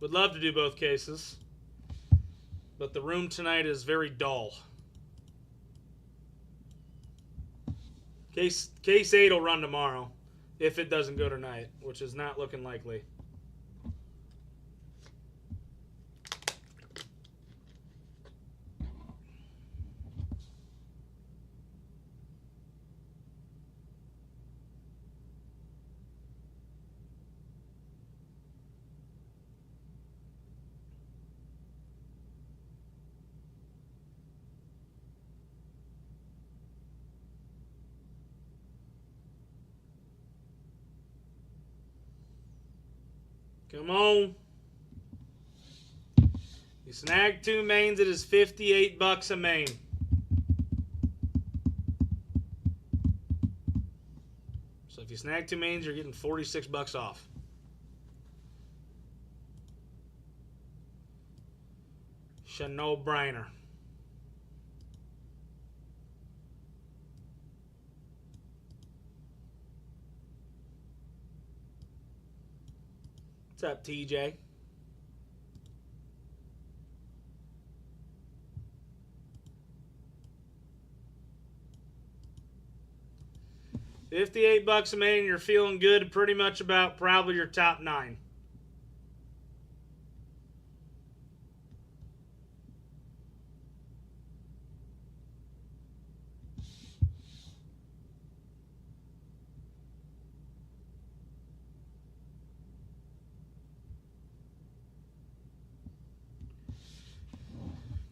Would love to do both cases, but the room tonight is very dull. Case 8 will run tomorrow if it doesn't go tonight, which is not looking likely. Come on. You snag 2 mains, it is $58 a main. So if you snag 2 mains, you're getting $46 off. It's a no-brainer. What's up, TJ? $58 a main, you're feeling good pretty much about probably your top 9.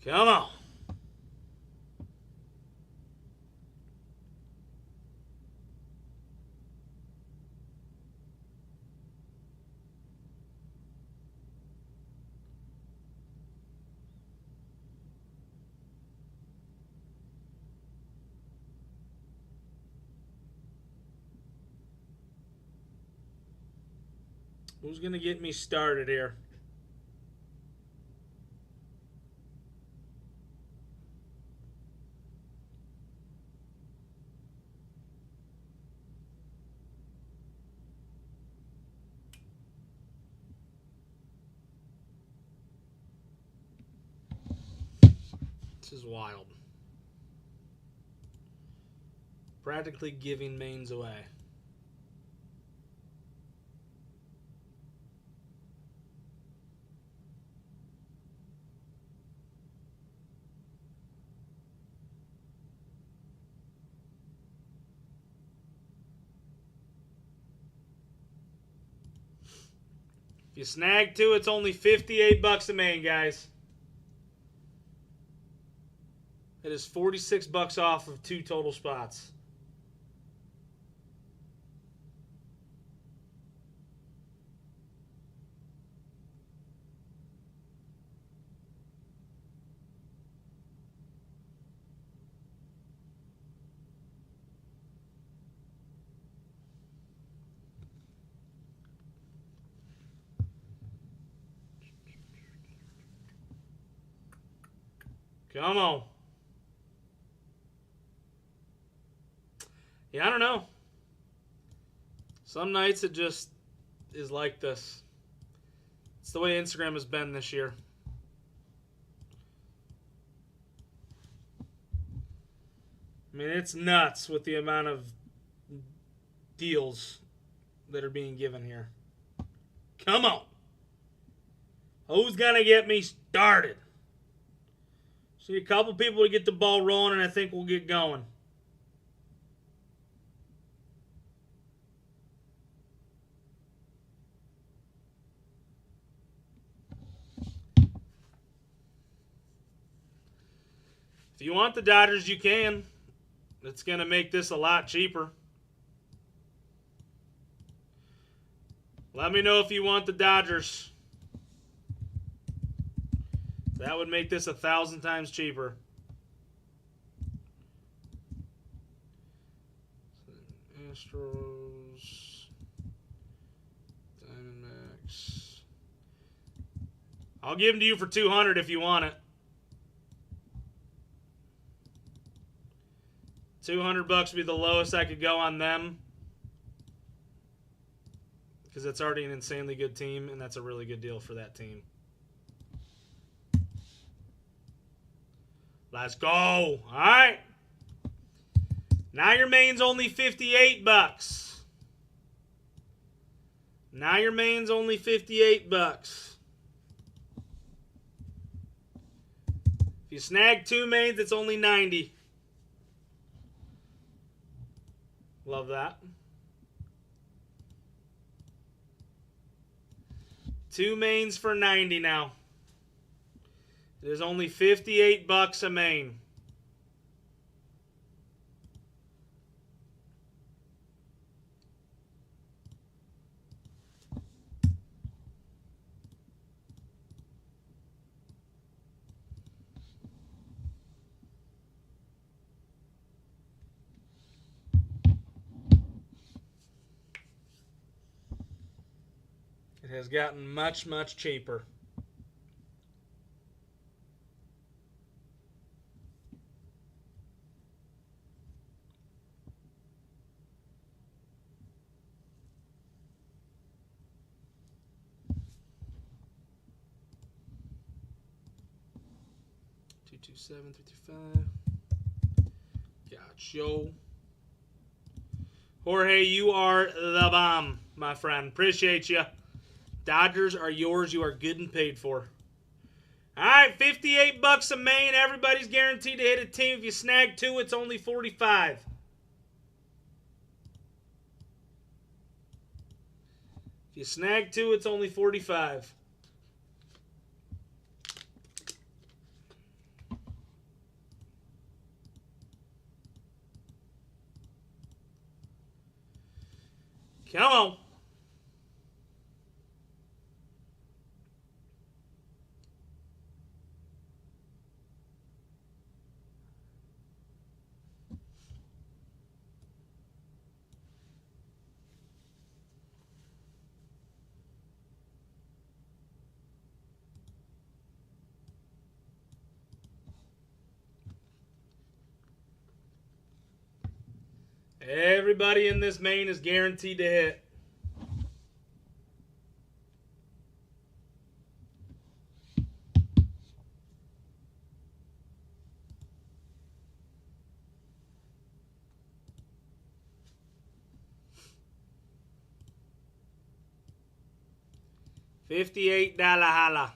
Come on. Who's going to get me started here? is wild. Practically giving mains away. If you snag 2, it's only $58 a main, guys. It is $46 off of 2 total spots. Come on. Yeah, I don't know. Some nights it just is like this. It's the way Instagram has been this year. I mean, it's nuts with the amount of deals that are being given here. Come on. Who's going to get me started? See a couple people to get the ball rolling, and I think we'll get going. If you want the Dodgers, you can. It's going to make this a lot cheaper. Let me know if you want the Dodgers. That would make this 1,000 times cheaper. Astros, Diamondbacks. I'll give them to you for $200 if you want it. $200 would be the lowest I could go on them, because it's already an insanely good team, and that's a really good deal for that team. Let's go. All right. Now your main's only $58. Now your main's only $58. If you snag 2 mains, it's only $90. Love that. 2 mains for $90 now. It is only $58 a main. It has gotten much, much cheaper. $227.55. Gotcha. Jorge, you are the bomb, my friend. Appreciate you. Dodgers are yours. You are good and paid for. All right, $58 a main. Everybody's guaranteed to hit a team. If you snag 2, it's only $45. If you snag 2, it's only $45. Come on. Everybody in this main is guaranteed to hit. $58 holla.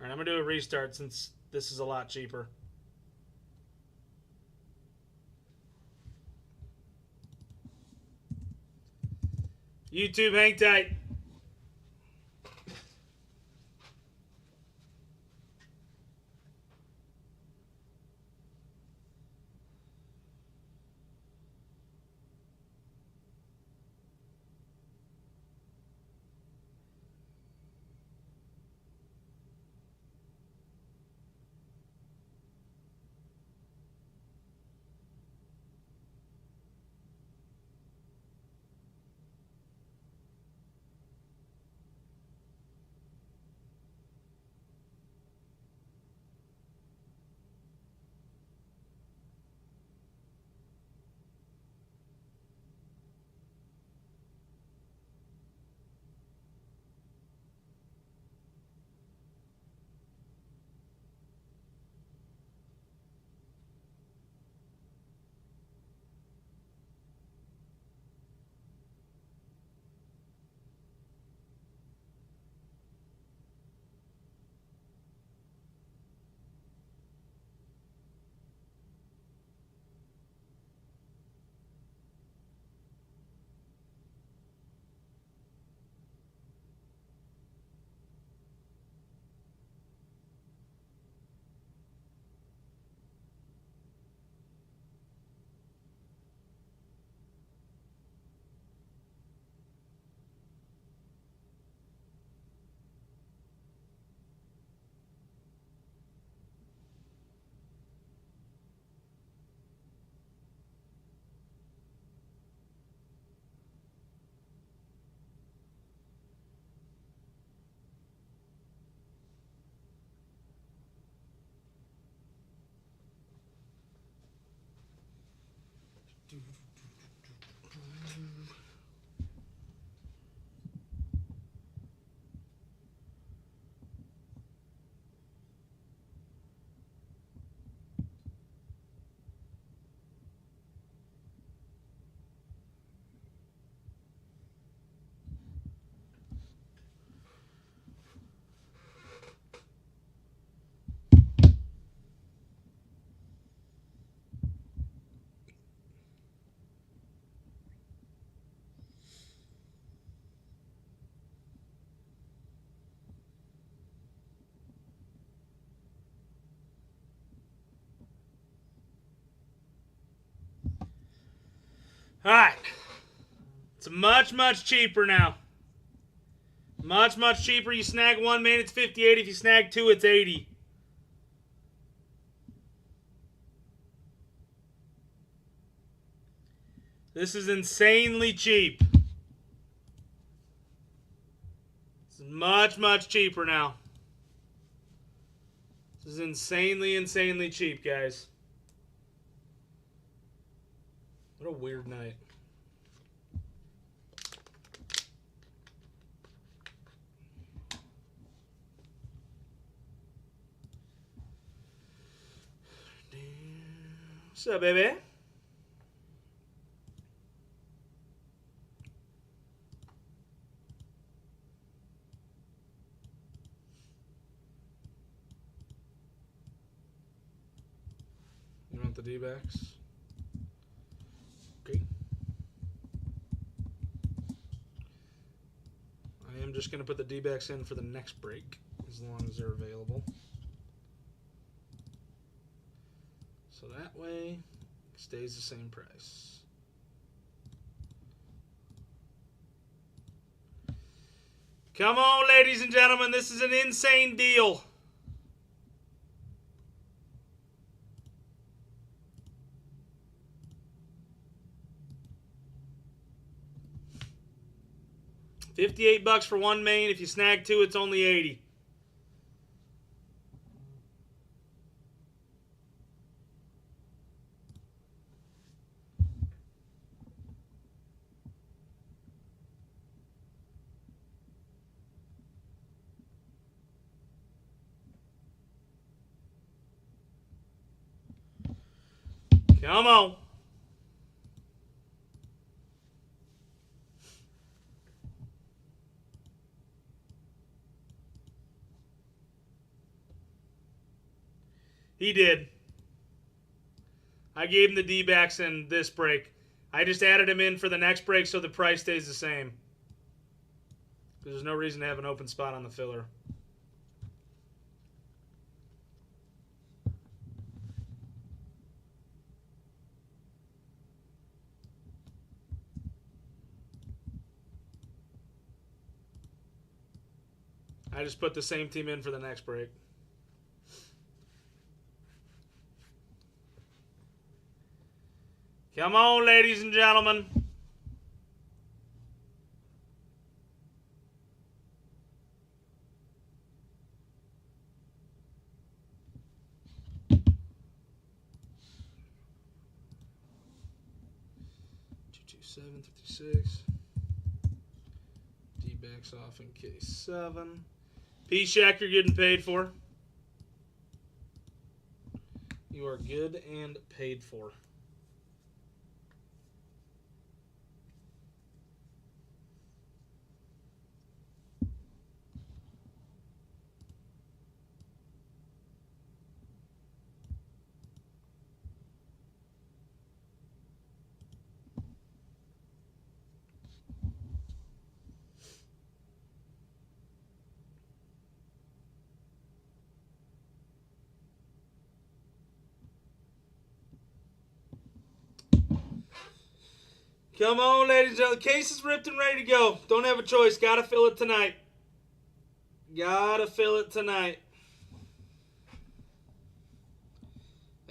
All right, I'm going to do a restart since this is a lot cheaper. YouTube, hang tight. All right. It's much, much cheaper now. Much, much cheaper. You snag one man, it's 58. If you snag two, it's 80. This is insanely cheap. This is much, much cheaper now. This is insanely, insanely cheap, guys. What a weird night. What's up, baby? You want the D-backs? Okay. I am just going to put the D-backs in for the next break, as long as they're available. So that way, it stays the same price. Come on, ladies and gentlemen, this is an insane deal. $58 for one main. If you snag two, it's only 80. Come on. He did. I gave him the D-backs in this break. I just added him in for the next break so the price stays the same. There's no reason to have an open spot on the filler. I just put the same team in for the next break. Come on, ladies and gentlemen. $227.56. D-backs off in case 7. P-Shack, you're getting paid for. You are good and paid for. Come on, ladies and gentlemen. The case is ripped and ready to go. Don't have a choice. Gotta fill it tonight. Gotta fill it tonight.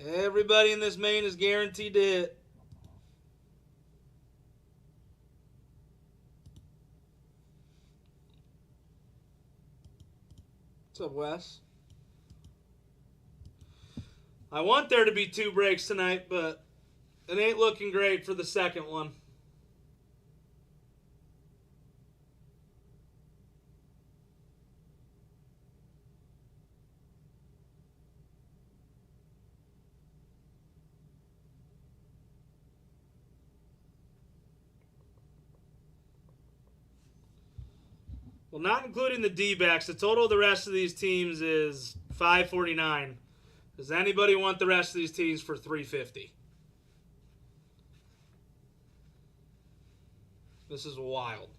Everybody in this main is guaranteed to hit. What's up, Wes? I want there to be 2 breaks tonight, but it ain't looking great for the second one. Well, not including the D-backs, the total of the rest of these teams is $549. Does anybody want the rest of these teams for $350? This is wild.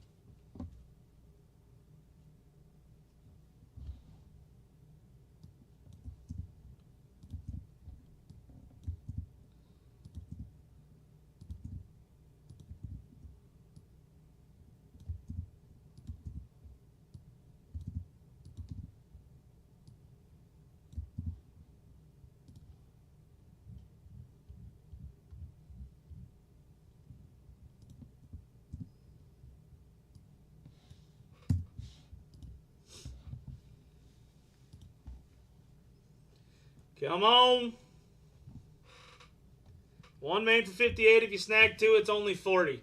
Come on. One main for 58. If you snag 2, it's only 40.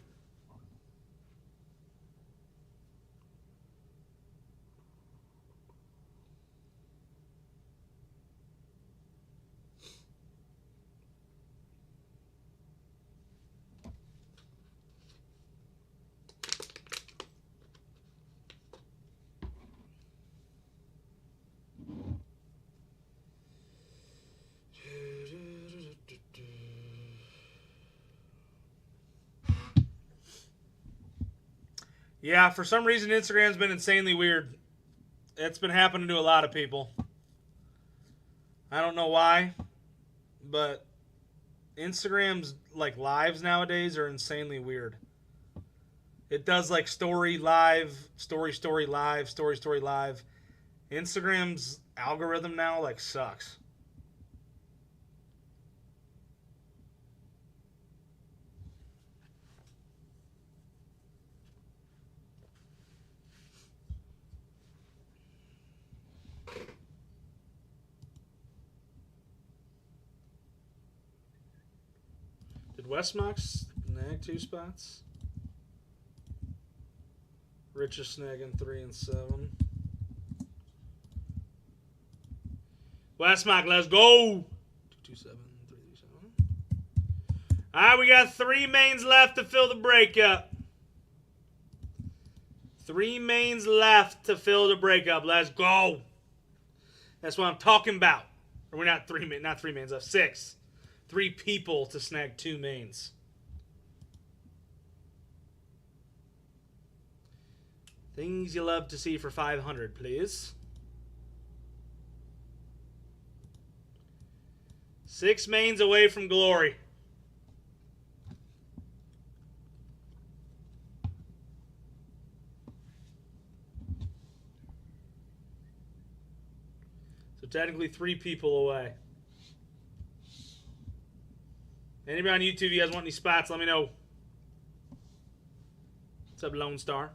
Yeah, for some reason Instagram's been insanely weird. It's been happening to a lot of people. I don't know why, but Instagram's like lives nowadays are insanely weird. It does like story live, story live, story live. Instagram's algorithm now like sucks. Westmox snag 2 spots? Rich is snagging 3 and 7. Westmock, let's go! 227, 337. Alright, we got 3 mains left to fill the breakup. 3 mains left to fill the breakup. Let's go! That's what I'm talking about. Or we're not 3 mains left. 6. 3 people to snag 2 mains. Things you love to see for 500, please. 6 mains away from glory. So technically 3 people away. Anybody on YouTube, you guys want any spots, let me know. What's up, Lone Star?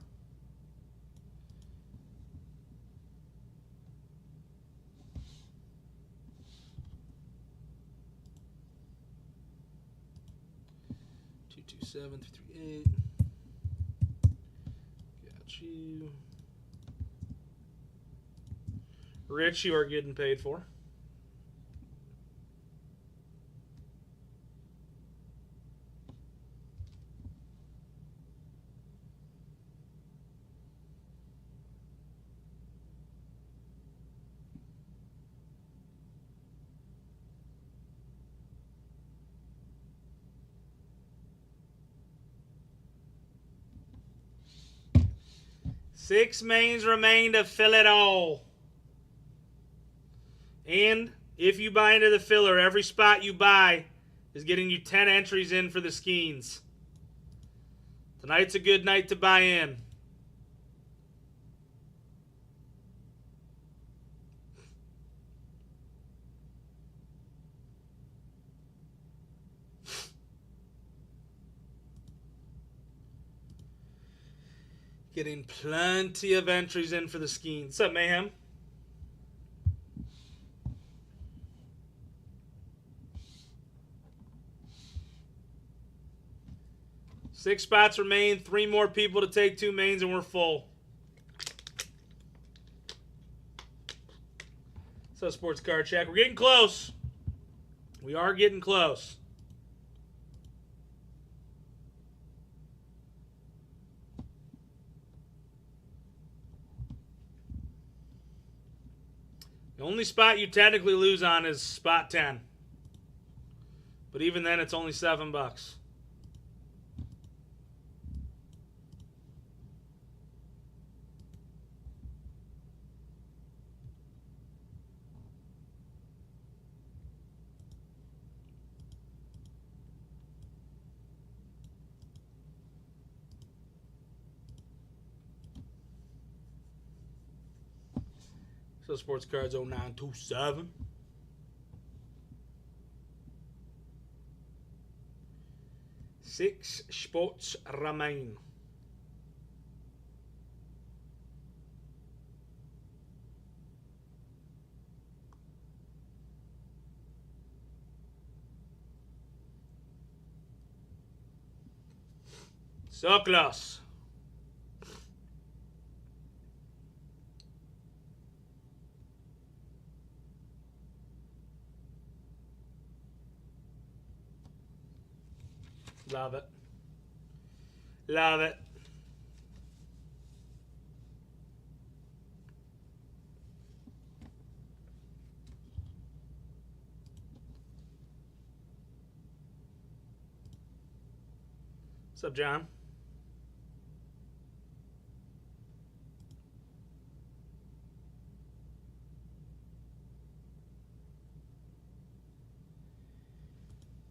Seven 338. Got you. Rich, you are getting paid for. Six mains remain to fill it all. And if you buy into the filler, every spot you buy is getting you 10 entries in for the Skeens. Tonight's a good night to buy in. Getting plenty of entries in for the Skeens. What's up, Mayhem? Six spots remain. 3 more people to take 2 mains, and we're full. So, Sports Card Check. We're getting close. We are getting close. The only spot you technically lose on is spot 10. But even then, it's only $7. So Sports Cards 0927. Six spots remain. So close. Love it. Love it. What's up, John?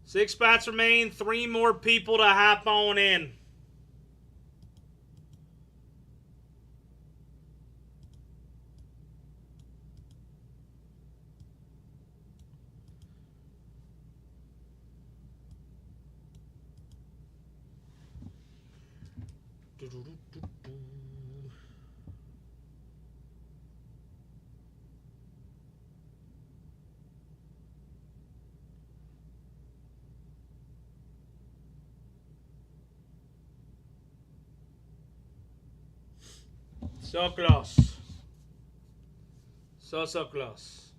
Six spots remain. 3 more people to hop on in. So close. So close.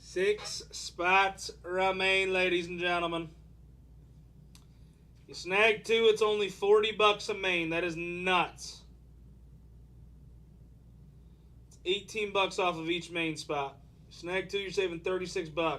Six spots remain, ladies and gentlemen. You snag two, it's only $40 a main. That is nuts. It's $18 off of each main spot. Snag two, you're saving $36.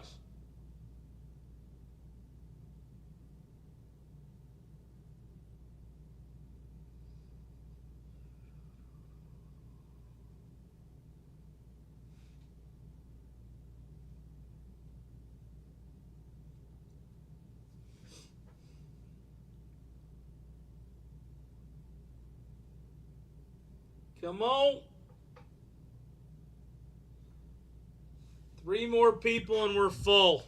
Come on. 3 more people and we're full.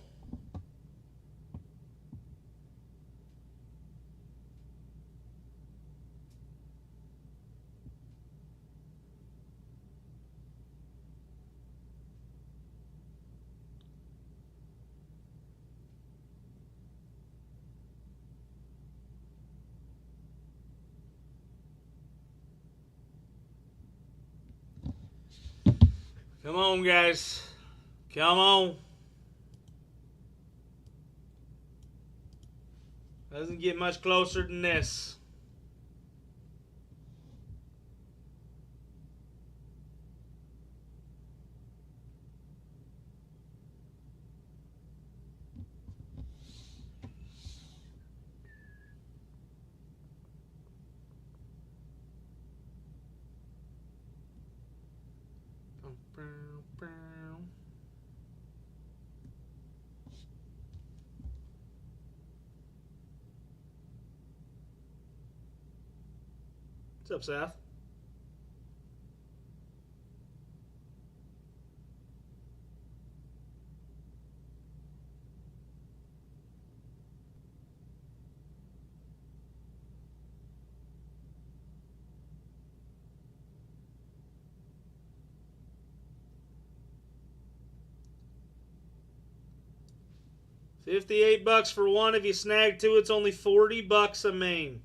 Come on, guys. Come on. Doesn't get much closer than this. What's up, Seth? $58 for one. If you snag two, it's only $40 a main.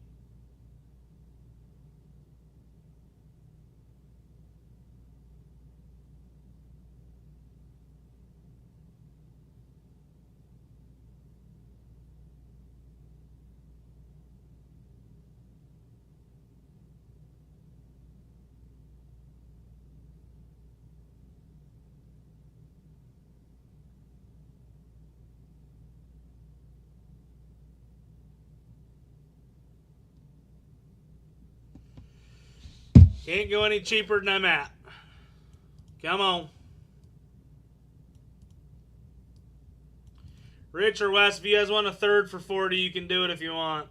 Can't go any cheaper than I'm at. Come on. Rich or Wes, if you guys want a third for 40, you can do it if you want.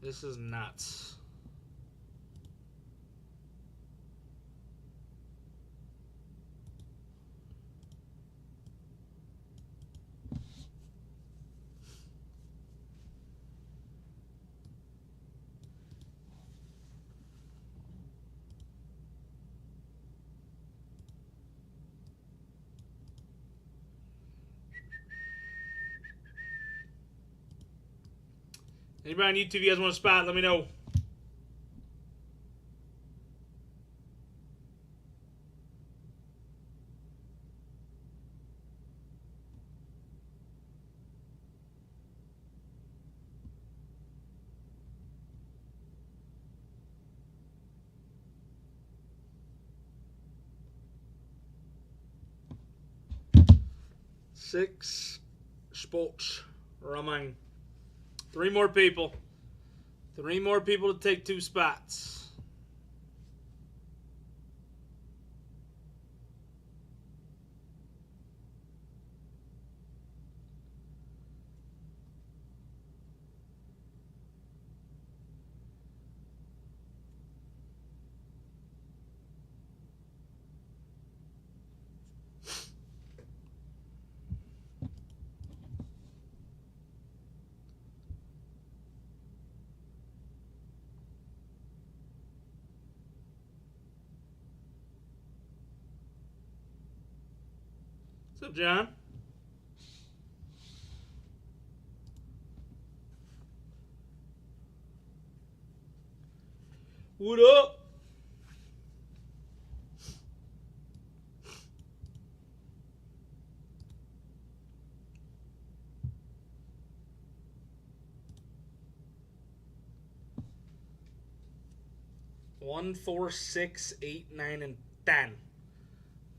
This is nuts. Anybody on YouTube, you guys want a spot, let me know. Six spots remain. 3 more people. 3 more people to take 2 spots. What's up, John? What up? One, 4, 6, 8, 9, and 10.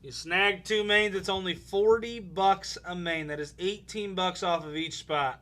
You snag 2 mains, it's only $40 a main. That is $18 off of each spot.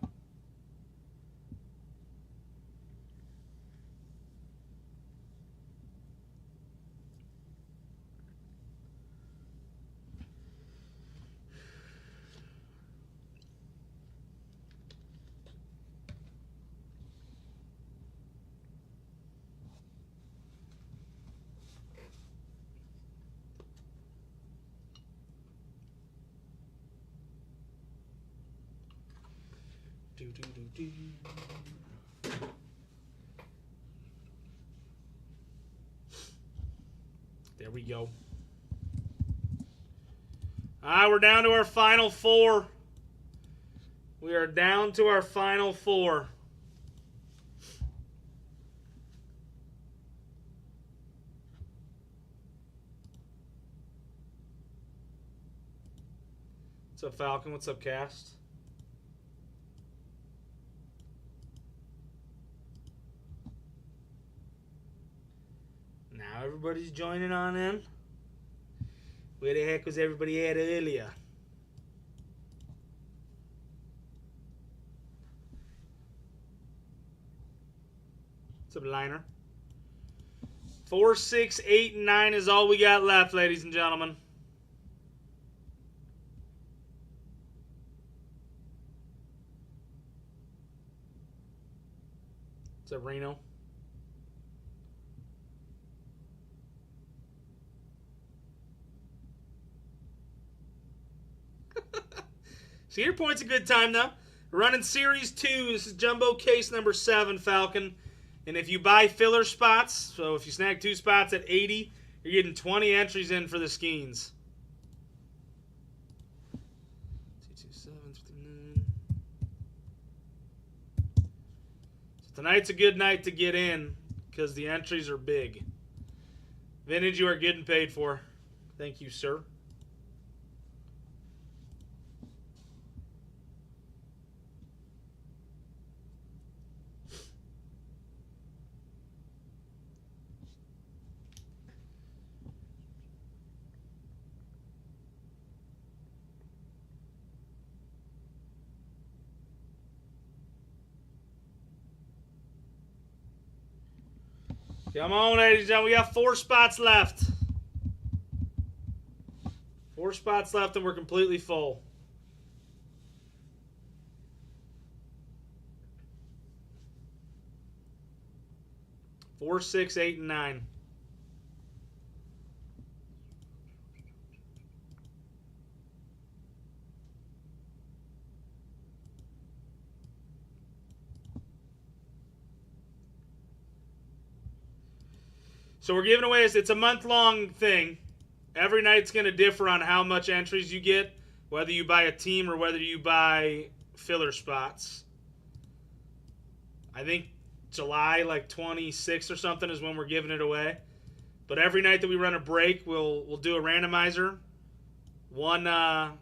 There we go. All right, we're down to our final 4. We are down to our final 4. What's up, Falcon? What's up, Cast? Now everybody's joining on in. Where the heck was everybody at earlier? What's up, Liner? 4, 6, 8, and 9 is all we got left, ladies and gentlemen. What's up, Reno? Cedar Point's a good time, though. We're running Series 2. This is Jumbo Case number 7, Falcon. And if you buy filler spots, so if you snag 2 spots at 80, you're getting 20 entries in for the Skeens. 227, 59. So tonight's a good night to get in because the entries are big. Vintage, you are getting paid for. Thank you, sir. Come on, ladies and gentlemen. We got 4 spots left. 4 spots left and we're completely full. Four, 6, 8, and 9. So we're giving away, it's a month-long thing. Every night's going to differ on how much entries you get, whether you buy a team or whether you buy filler spots. I think July, like 26th or something, is when we're giving it away. But every night that we run a break, we'll do a randomizer. One of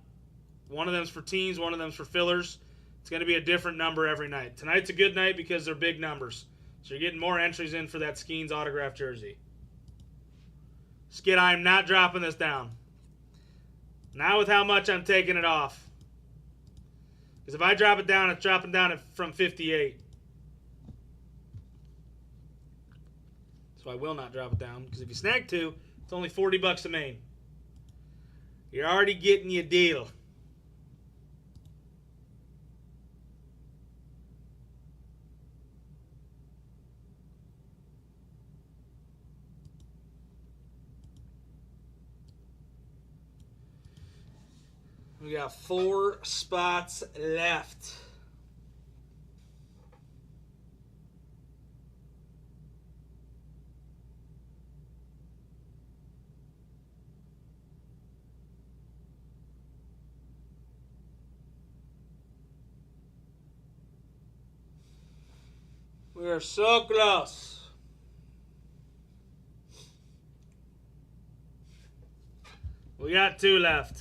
them's for teams, one of them's for fillers. It's going to be a different number every night. Tonight's a good night because they're big numbers. So you're getting more entries in for that Skeens autographed jersey. Skid, I am not dropping this down. Not with how much I'm taking it off. Because if I drop it down, it's dropping down from 58. So I will not drop it down. Because if you snag 2, it's only $40 a main. You're already getting your deal. We got 4 spots left. We are so close. We got 2 left.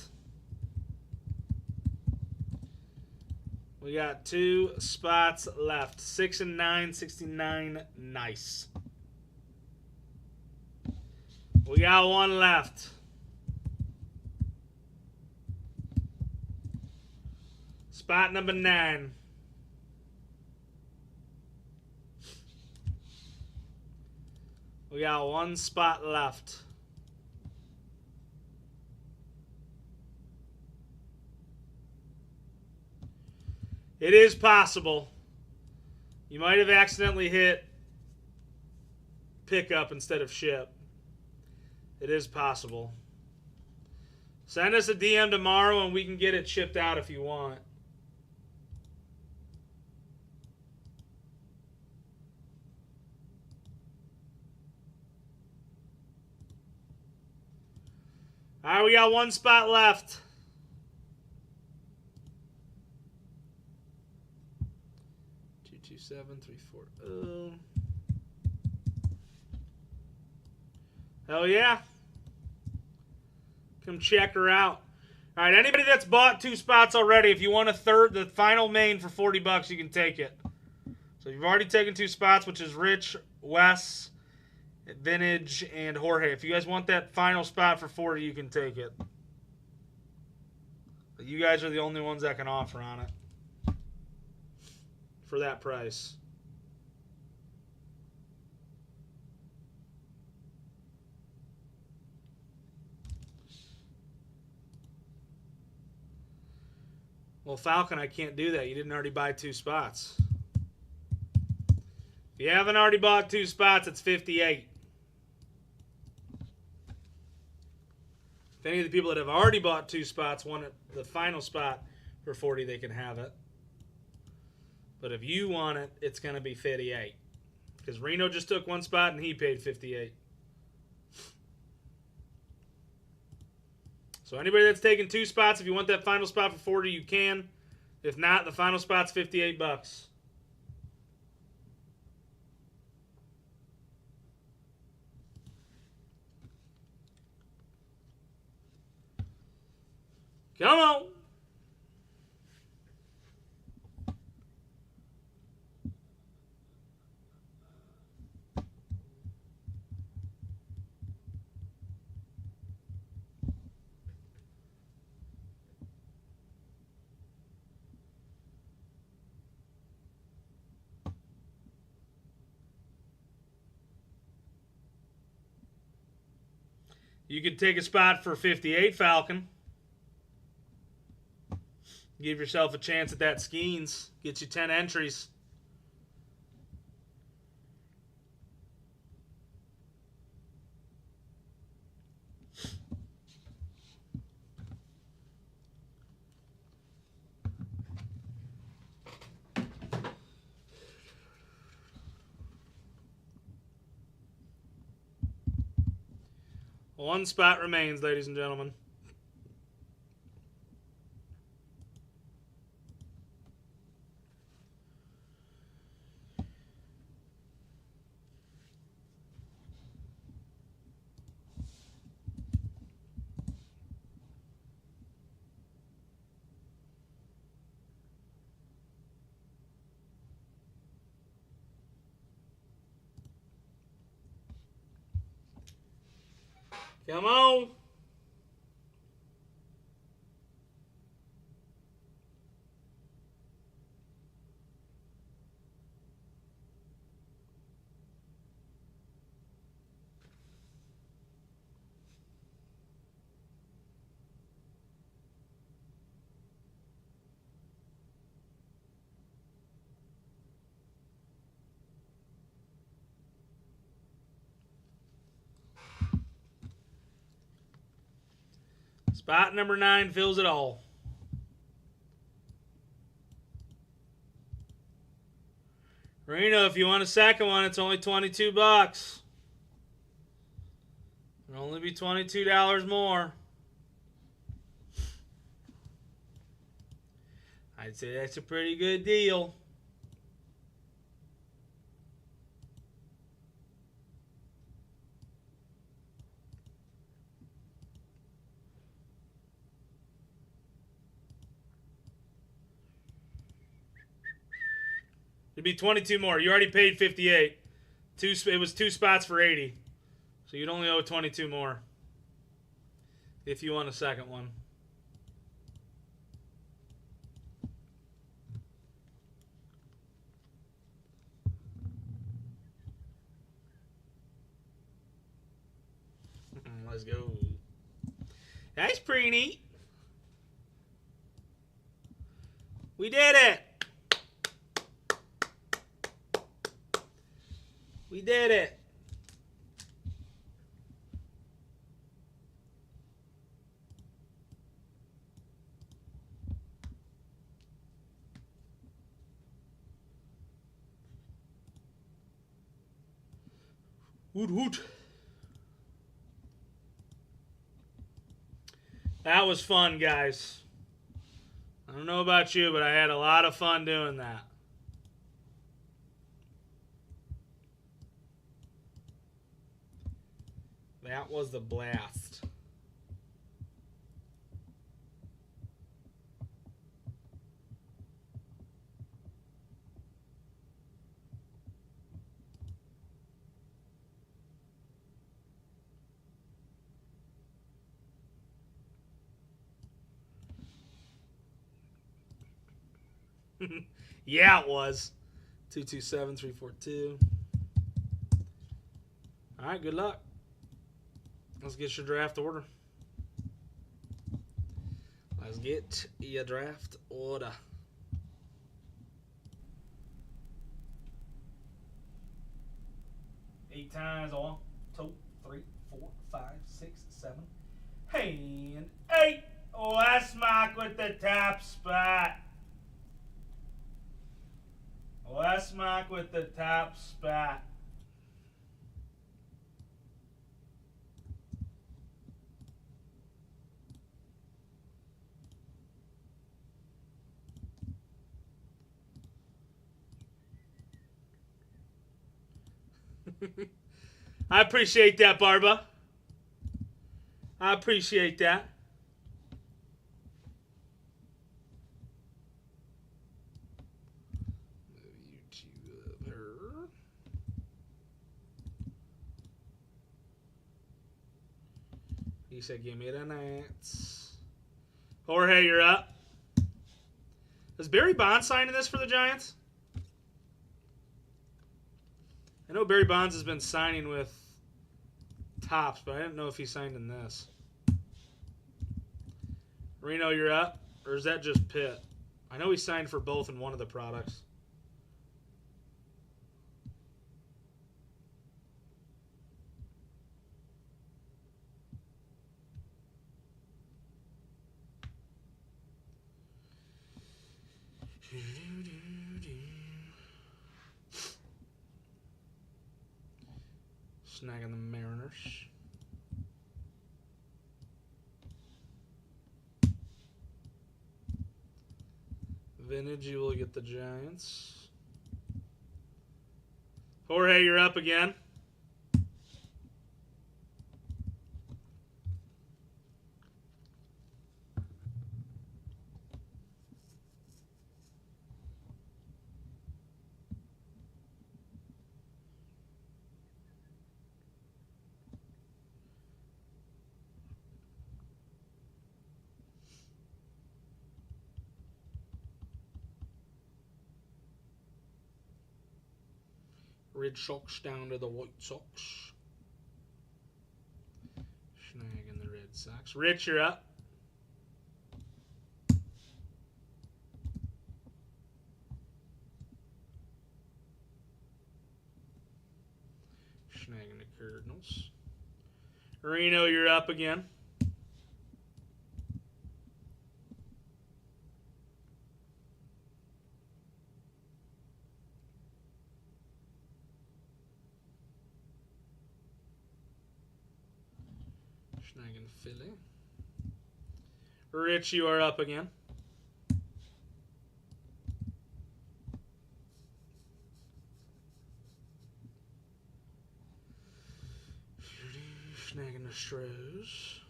We got 2 spots left. 6 and 9, 69. Nice. We got 1 left. Spot number 9. We got 1 spot left. It is possible. You might have accidentally hit pickup instead of ship. It is possible. Send us a DM tomorrow and we can get it shipped out if you want. All right, we got 1 spot left. Two, 7, 3, 4. Oh. Hell yeah. Come check her out. All right, anybody that's bought 2 spots already, if you want the final main for $40, you can take it. So you've already taken 2 spots, which is Rich, Wes, Vintage, and Jorge. If you guys want that final spot for 40, you can take it. But you guys are the only ones that can offer on it for that price. Well, Falcon, I can't do that. You didn't already buy 2 spots. If you haven't already bought 2 spots, it's 58. If any of the people that have already bought 2 spots want it, the final spot for 40, they can have it. But if you want it, it's going to be 58. Because Reno just took 1 spot and he paid 58. So anybody that's taking 2 spots, if you want that final spot for 40, you can. If not, the final spot's $58. Come on. You could take a spot for 58, Falcon. Give yourself a chance at that Skeens. Get you 10 entries. One spot remains, ladies and gentlemen. Come on. Spot number 9 fills it all. Reno, if you want a second one, it's only $22. It'll only be $22 more. I'd say that's a pretty good deal. It'd be 22 more. You already paid 58. It was 2 spots for 80. So you'd only owe 22 more. If you want a second one. Let's go. That's pretty neat. We did it. We did it. Woot woot. That was fun, guys. I don't know about you, but I had a lot of fun doing that. That was the blast. Yeah, it was. 227342. All right, good luck. Let's get your draft order. Let's get your draft order. Eight times. 1, 2, 3, 4, 5, 6, 7. And 8. Westmark with the top spot. Westmark with the top spot. I appreciate that, Barba. I appreciate that. YouTuber. He said, give me the Nats. Jorge, you're up. Is Barry Bonds signing this for the Giants? I know Barry Bonds has been signing with Topps, but I didn't know if he signed in this. Reno, you're up? Or is that just Pitt? I know he signed for both in one of the products. Snagging the Mariners. Vintage, you will get the Giants. Jorge, you're up again. Red Sox down to the White Sox. Snagging the Red Sox. Rich, you're up. Snagging the Cardinals. Reno, you're up again. Snagging Philly. Rich, you are up again. Snagging the Stros.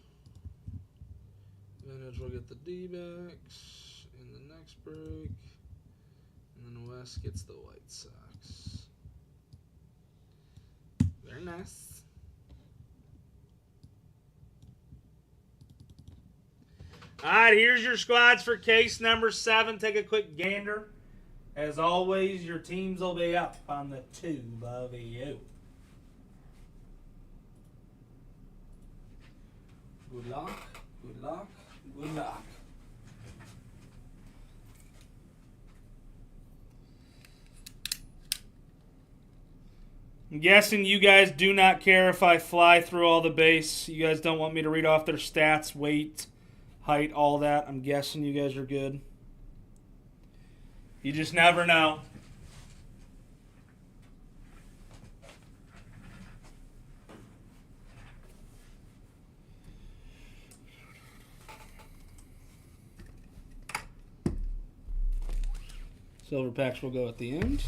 Vintage will get the D-backs in the next break. And And West gets the White Sox. Very nice. All right, here's your squads for case number 7. Take a quick gander. As always, your teams will be up on the tube of you. Good luck, good luck, good luck. I'm guessing you guys do not care if I fly through all the base. You guys don't want me to read off their stats, weight, height, all that. I'm guessing you guys are good. You just never know. Silver packs will go at the end.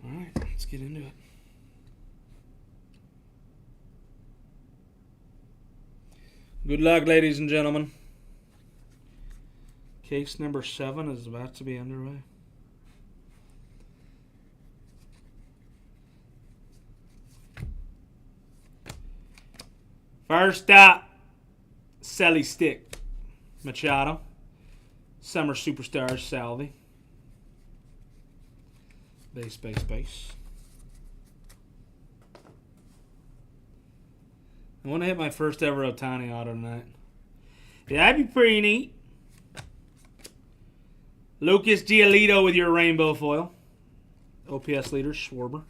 All right, let's get into it. Good luck, ladies and gentlemen. Case number 7 is about to be underway. First up, Selly Stick, Machado. Summer Superstars, Salvi. Base, base, base. I want to hit my first ever Ohtani auto tonight. Yeah, that'd be pretty neat. Lucas Giolito with your rainbow foil. OPS leader, Schwarber.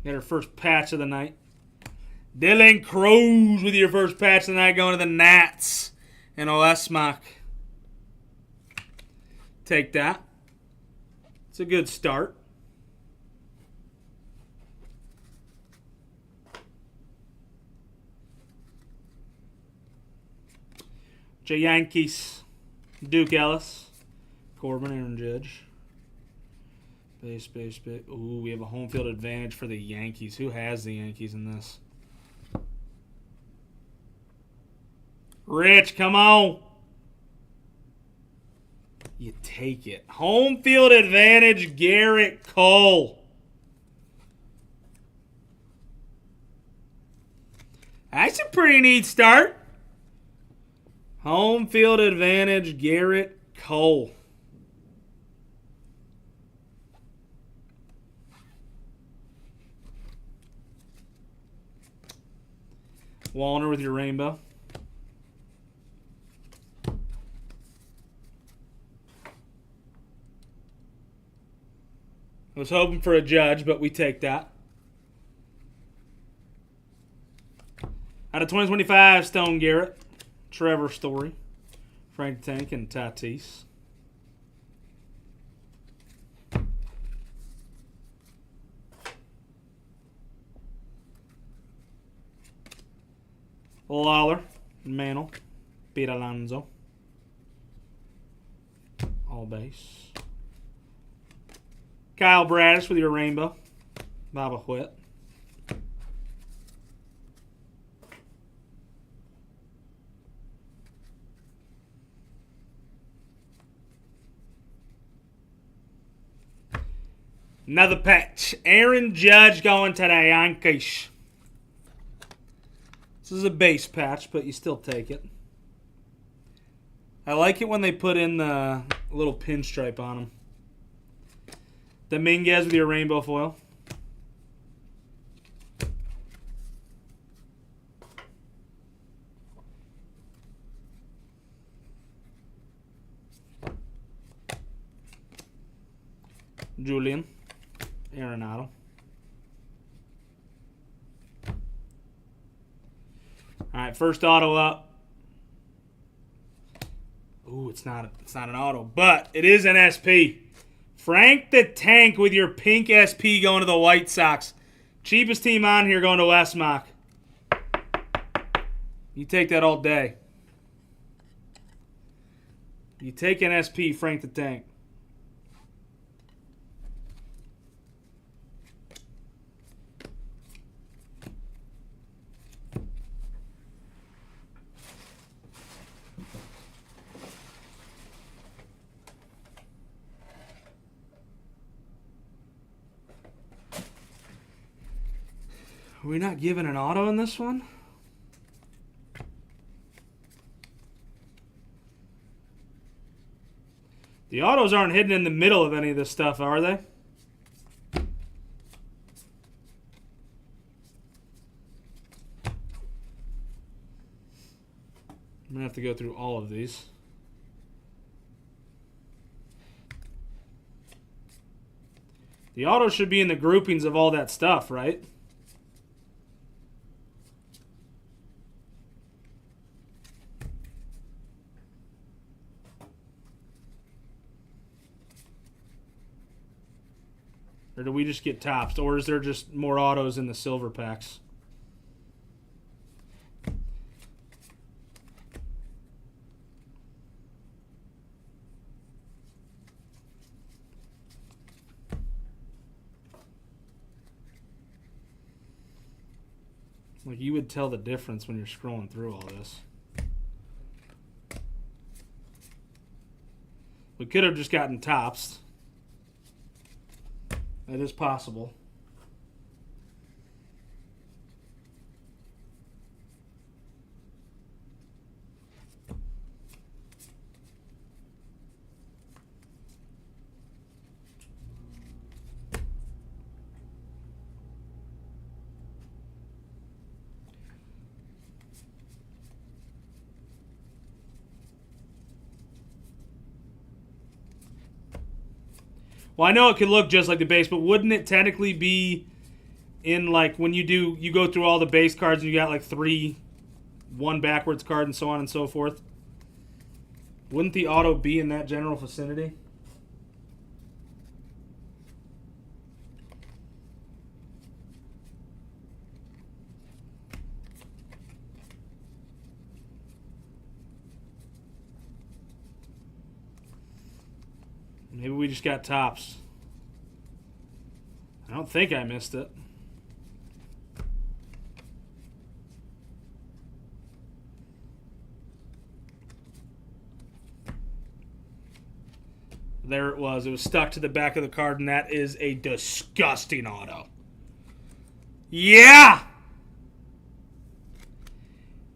Got our first patch of the night. Dylan Cruz with your first patch of the night going to the Nats. And Olesmak. Take that. It's a good start. Yankees. Duke Ellis. Corbin, Aaron Judge. Base, base, base. Ooh, we have a home field advantage for the Yankees. Who has the Yankees in this? Rich, come on. You take it. Home field advantage, Garrett Cole. That's a pretty neat start. Home field advantage, Garrett Cole. Wallner with your rainbow. I was hoping for a Judge, but we take that. Out of 2025, Stone Garrett, Trevor Story, Frank Tank, and Tatis. Lawler, Mantle, Pete Alonso. All base. Kyle Bradish with your rainbow. Baba Whit. Another patch. Aaron Judge going to the Yankees. This is a base patch, but you still take it. I like it when they put in the little pinstripe on them. Dominguez with your rainbow foil. Julian Arenado. All right, first auto up. Ooh, it's not an auto, but it is an SP. Frank the Tank with your pink SP going to the White Sox. Cheapest team on here going to Westmock. You take that all day. You take an SP, Frank the Tank. Are we not giving an auto in this one? The autos aren't hidden in the middle of any of this stuff, are they? I'm going to have to go through all of these. The auto should be in the groupings of all that stuff, right? Or do we just get tops? Or is there just more autos in the silver packs? Like, you would tell the difference when you're scrolling through all this. We could have just gotten tops. That is possible. Well, I know it could look just like the base, but wouldn't it technically be in, like, when you go through all the base cards and you got like 3 one backwards card and so on and so forth? Wouldn't the auto be in that general vicinity? Maybe we just got tops. I don't think I missed it. There it was. It was stuck to the back of the card, and that is a disgusting auto. Yeah!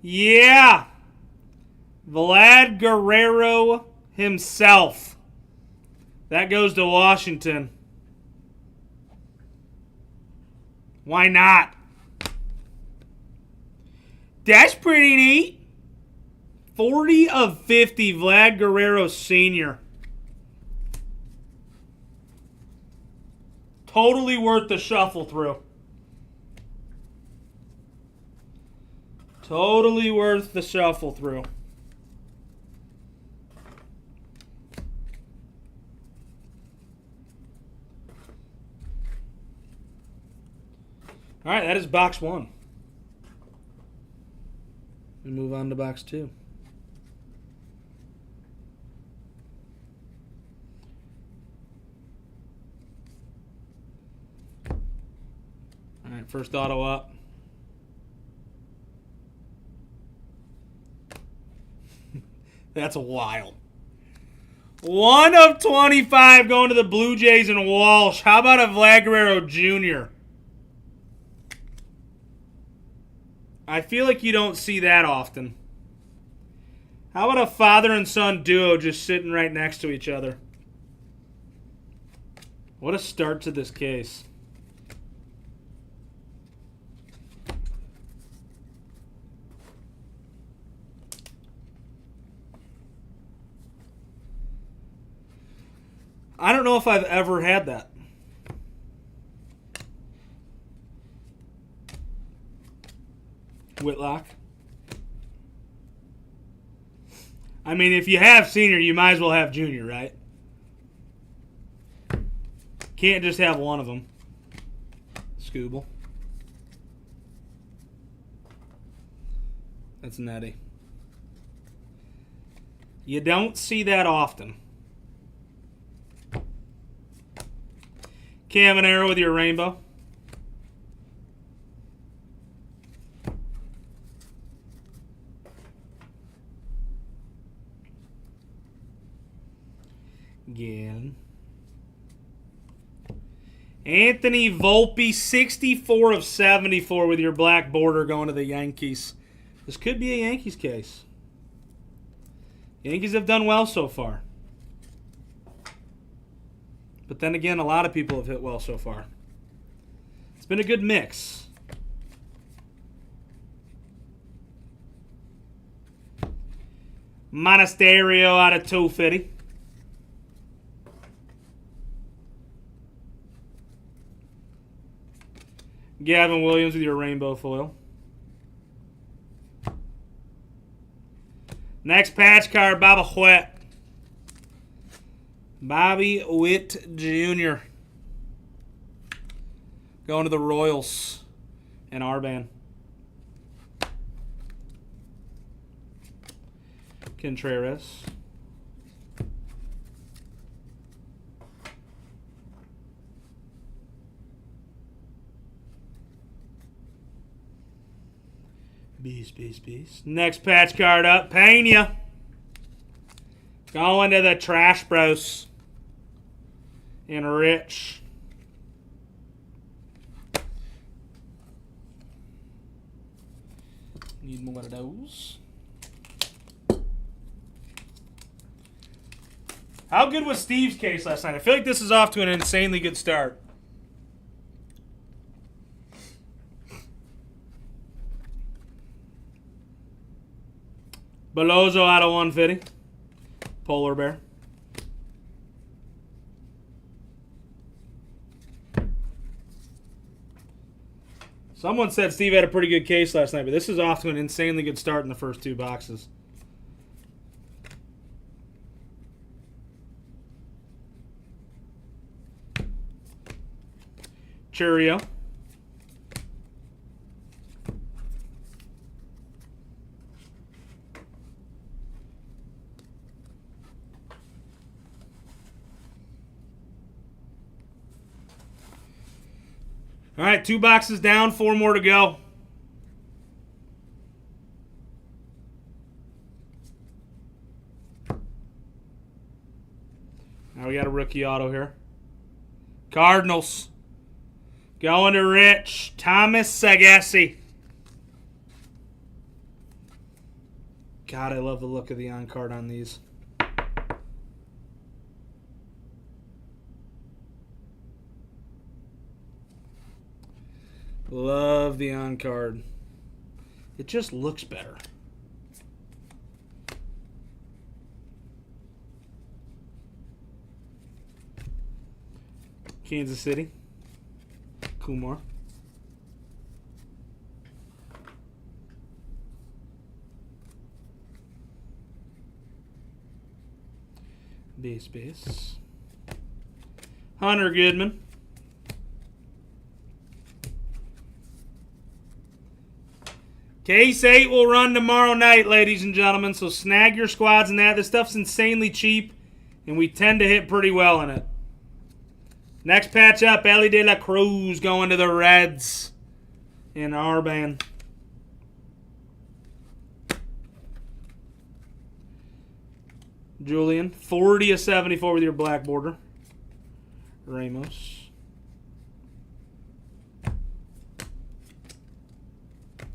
Yeah! Vlad Guerrero himself. That goes to Washington. Why not? That's pretty neat. 40 of 50, Vlad Guerrero Sr. Totally worth the shuffle through. Totally worth the shuffle through. All right, that is box 1. We move on to box 2. All right, first auto up. That's wild. 1 of 25 going to the Blue Jays and Walsh. How about a Vlad Guerrero Jr.? I feel like you don't see that often. How about a father and son duo just sitting right next to each other? What a start to this case. I don't know if I've ever had that. Whitlock. I mean, if you have senior, you might as well have junior, right? Can't just have one of them. Scooble. That's nutty. You don't see that often. Caminero with your rainbow. Again. Anthony Volpe, 64 of 74 with your black border going to the Yankees. This could be a Yankees case. Yankees have done well so far. But then again, a lot of people have hit well so far. It's been a good mix. Monasterio out of 250. Gavin Williams with your rainbow foil. Next patch card, Bobby Witt. Bobby Witt Jr. Going to the Royals and Arban. Contreras. Beast. Next patch card up, Pena. Going to the Trash Bros. And Rich. Need more of those. How good was Steve's case last night? I feel like this is off to an insanely good start. Belozo out of 150. Polar Bear. Someone said Steve had a pretty good case last night, but this is off to an insanely good start in the first two boxes. Churio. All right, 2 boxes down, 4 more to go. Now we got a rookie auto here. Cardinals. Going to Rich. Thomas Sagassi. God, I love the look of the on-card on these. Love the on-card. It just looks better. Kansas City. Kumar. Base. Hunter Goodman. Case 8 will run tomorrow night, ladies and gentlemen, so snag your squads in that. This stuff's insanely cheap, and we tend to hit pretty well in it. Next patch up, Ellie De La Cruz going to the Reds in Arban. Julian, 40 of 74 with your black border. Ramos.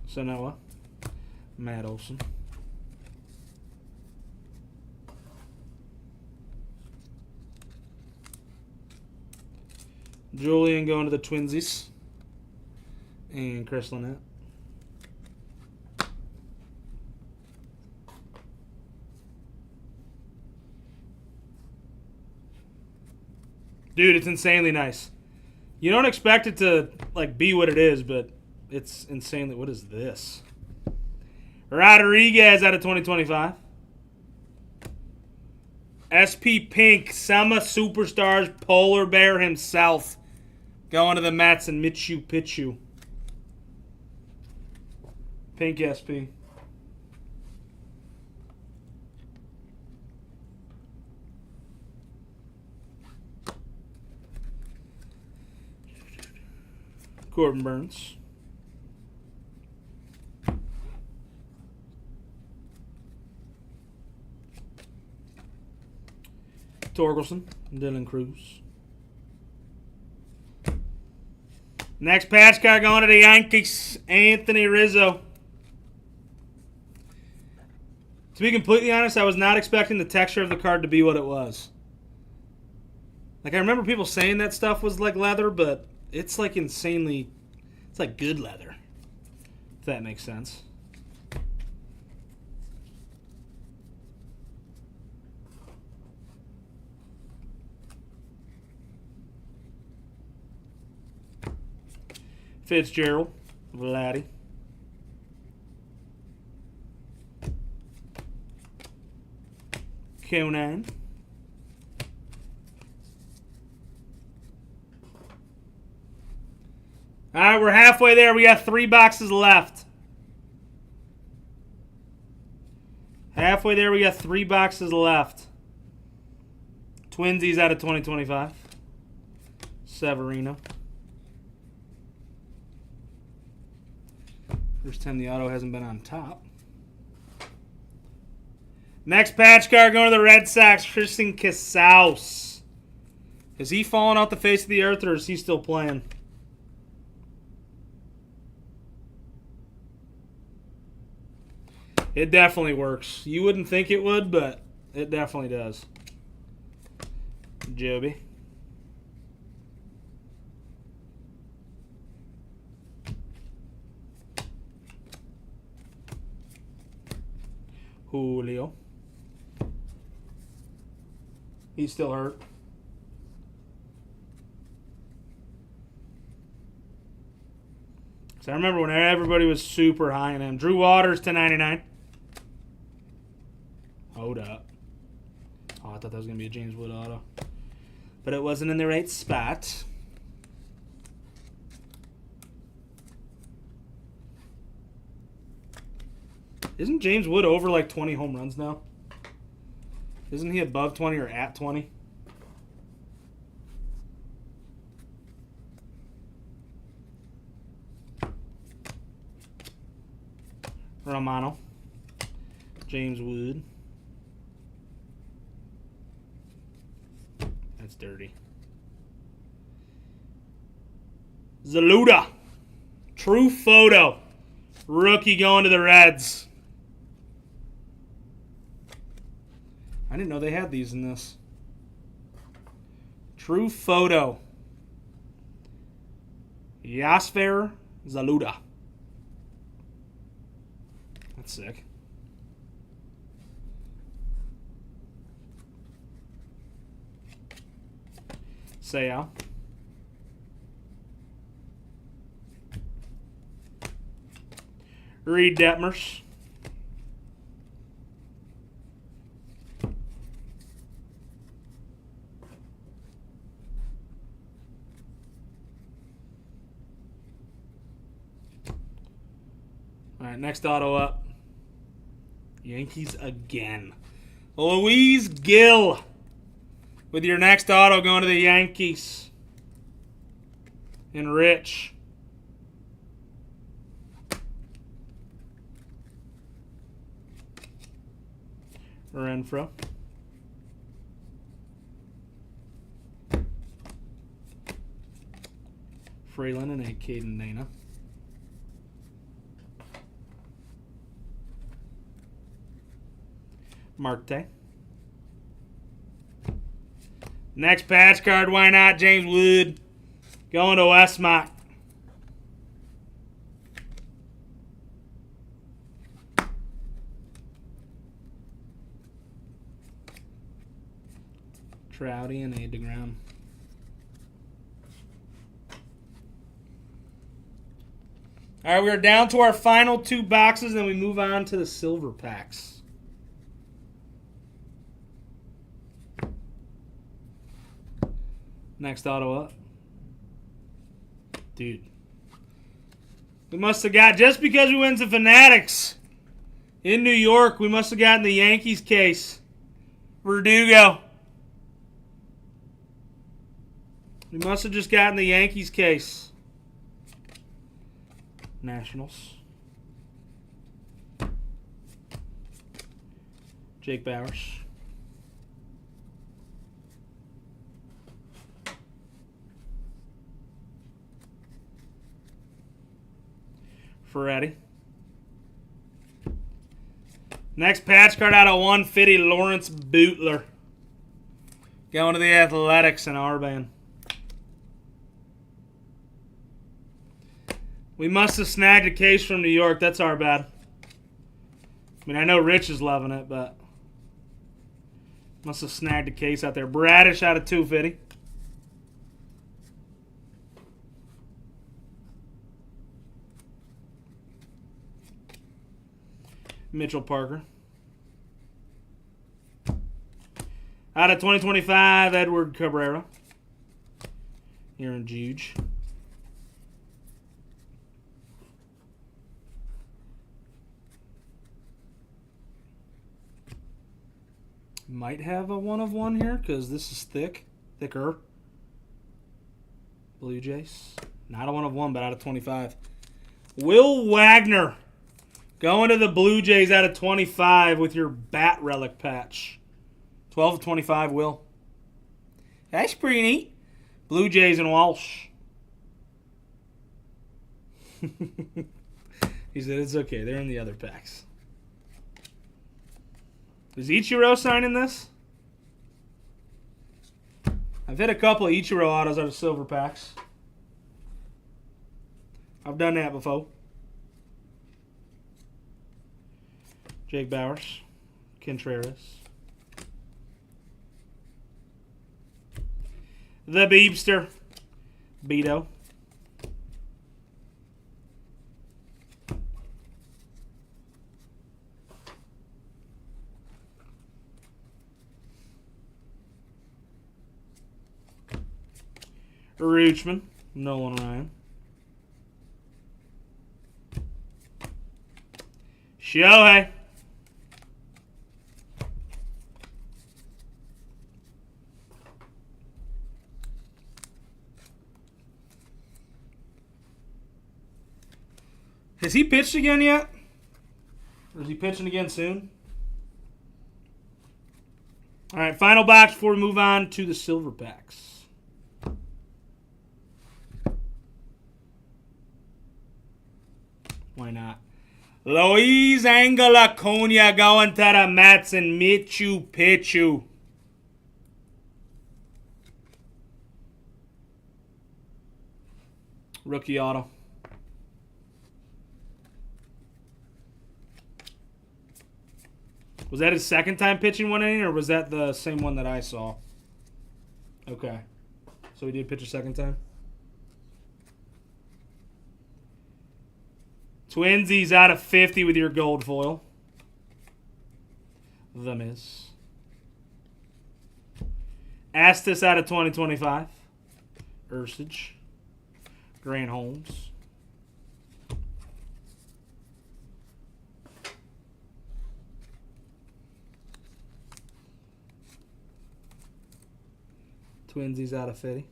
Sanoa. Matt Olson. Julian going to the Twinsies. And Chris Lynette. Dude, it's insanely nice. You don't expect it to like be what it is, but it's insanely. What is this? Rodriguez out of 2025. SP Pink, Selma Superstars, Polar Bear himself. Going to the Mets and Michu Pichu. Pink SP. Corbin Burns. Torkelson. Dylan Cruz. Next patch card going to the Yankees. Anthony Rizzo. To be completely honest, I was not expecting the texture of the card to be what it was. Like, I remember people saying that stuff was like leather, but it's like insanely... It's like good leather. If that makes sense. Fitzgerald. Vladdy. Conan. All right, we're halfway there. We got 3 boxes left. Halfway there, we got 3 boxes left. Twinsies out of 2025. Severino. First time the auto hasn't been on top. Next patch card going to the Red Sox, Tristan Casas. Is he falling off the face of the earth, or is he still playing? It definitely works. You wouldn't think it would, but it definitely does. Joby. Julio. He's still hurt. So I remember when everybody was super high on him. Drew Waters to 99. Hold up. Oh, I thought that was going to be a James Wood auto. But it wasn't in the right spot. Isn't James Wood over like 20 home runs now? Isn't he above 20 or at 20? Romano. James Wood. That's dirty. Zaluda. True photo. Rookie going to the Reds. I didn't know they had these in this. True photo. Yasser Zaluda. That's sick. Seiya. Reed Detmers. All right, next auto up. Yankees again. Luis Gill with your next auto going to the Yankees. And Rich. Renfroe. Freeland and a Caden Dana. Marte. Next patch card, why not? James Wood. Going to Westmont. Trouty and a DeGrom. All right, we're down to our final 2 boxes, and then we move on to the silver packs. Next auto up. Dude. We must have got, just because we went to Fanatics in New York, we must have gotten the Yankees case. Verdugo. We must have just gotten the Yankees case. Nationals. Jake Bowers. Ferretti. Next patch card out of 150, Lawrence Butler. Going to the Athletics in R-Band. We must have snagged a case from New York. That's our bad. I mean, I know Rich is loving it, but must have snagged a case out there. Bradish out of 250. Mitchell Parker. Out of 2025, Edward Cabrera. Aaron Juge. Might have a 1 of 1 here because this is thicker. Blue Jays. Not a 1 of 1, but out of 25. Will Wagner. Going to the Blue Jays out of 25 with your bat relic patch. 12 of 25, Will. That's pretty neat. Blue Jays and Walsh. He said it's okay. They're in the other packs. Is Ichiro signing this? I've hit a couple of Ichiro autos out of silver packs. I've done that before. Jake Bowers. Contreras. The Beebster. Beto. Richmond. Nolan Ryan. Shohei. Has he pitched again yet? Or is he pitching again soon? All right, final box before we move on to the silver packs. Why not? Luis Angel Acuna going to the Mets and Michu Picchu. Rookie auto. Was that his second time pitching one inning, or was that the same one that I saw? Okay. So he did pitch a second time? Twinsies out of 50 with your gold foil. The Miz. Astis out of 2025. Ursage. Grant Holmes. Twinsies out of 50.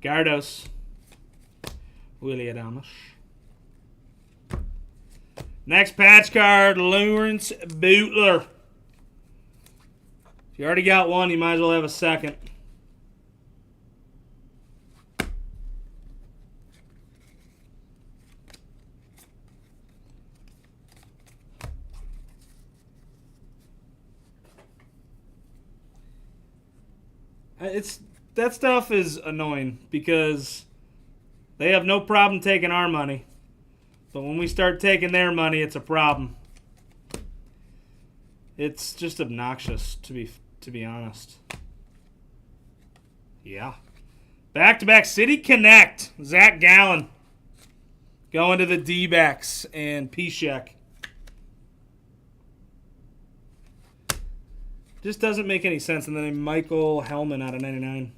Gardos. Willie Adames. Next patch card, Lawrence Butler. If you already got one, you might as well have a second. That stuff is annoying because they have no problem taking our money. But when we start taking their money, it's a problem. It's just obnoxious, to be honest. Yeah. Back-to-back City Connect. Zach Gallen. Going to the D-backs and Pishek. Just doesn't make any sense. And then Michael Hellman out of 99.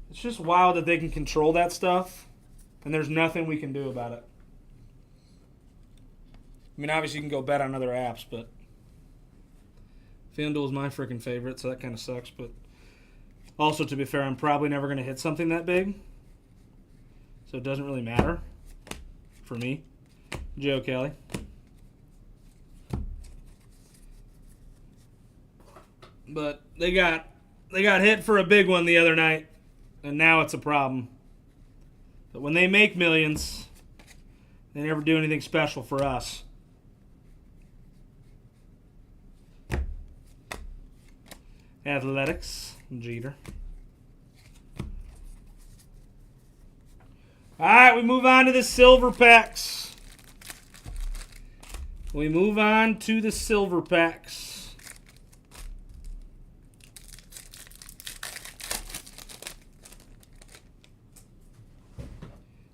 It's just wild that they can control that stuff, and there's nothing we can do about it. I mean, obviously you can go bet on other apps, but FanDuel is my freaking favorite, so that kind of sucks. But also, to be fair, I'm probably never going to hit something that big. So it doesn't really matter for me. Joe Kelly. But they got hit for a big one the other night, and now it's a problem. But when they make millions, they never do anything special for us. Athletics, Jeter. All right, we move on to the silver packs.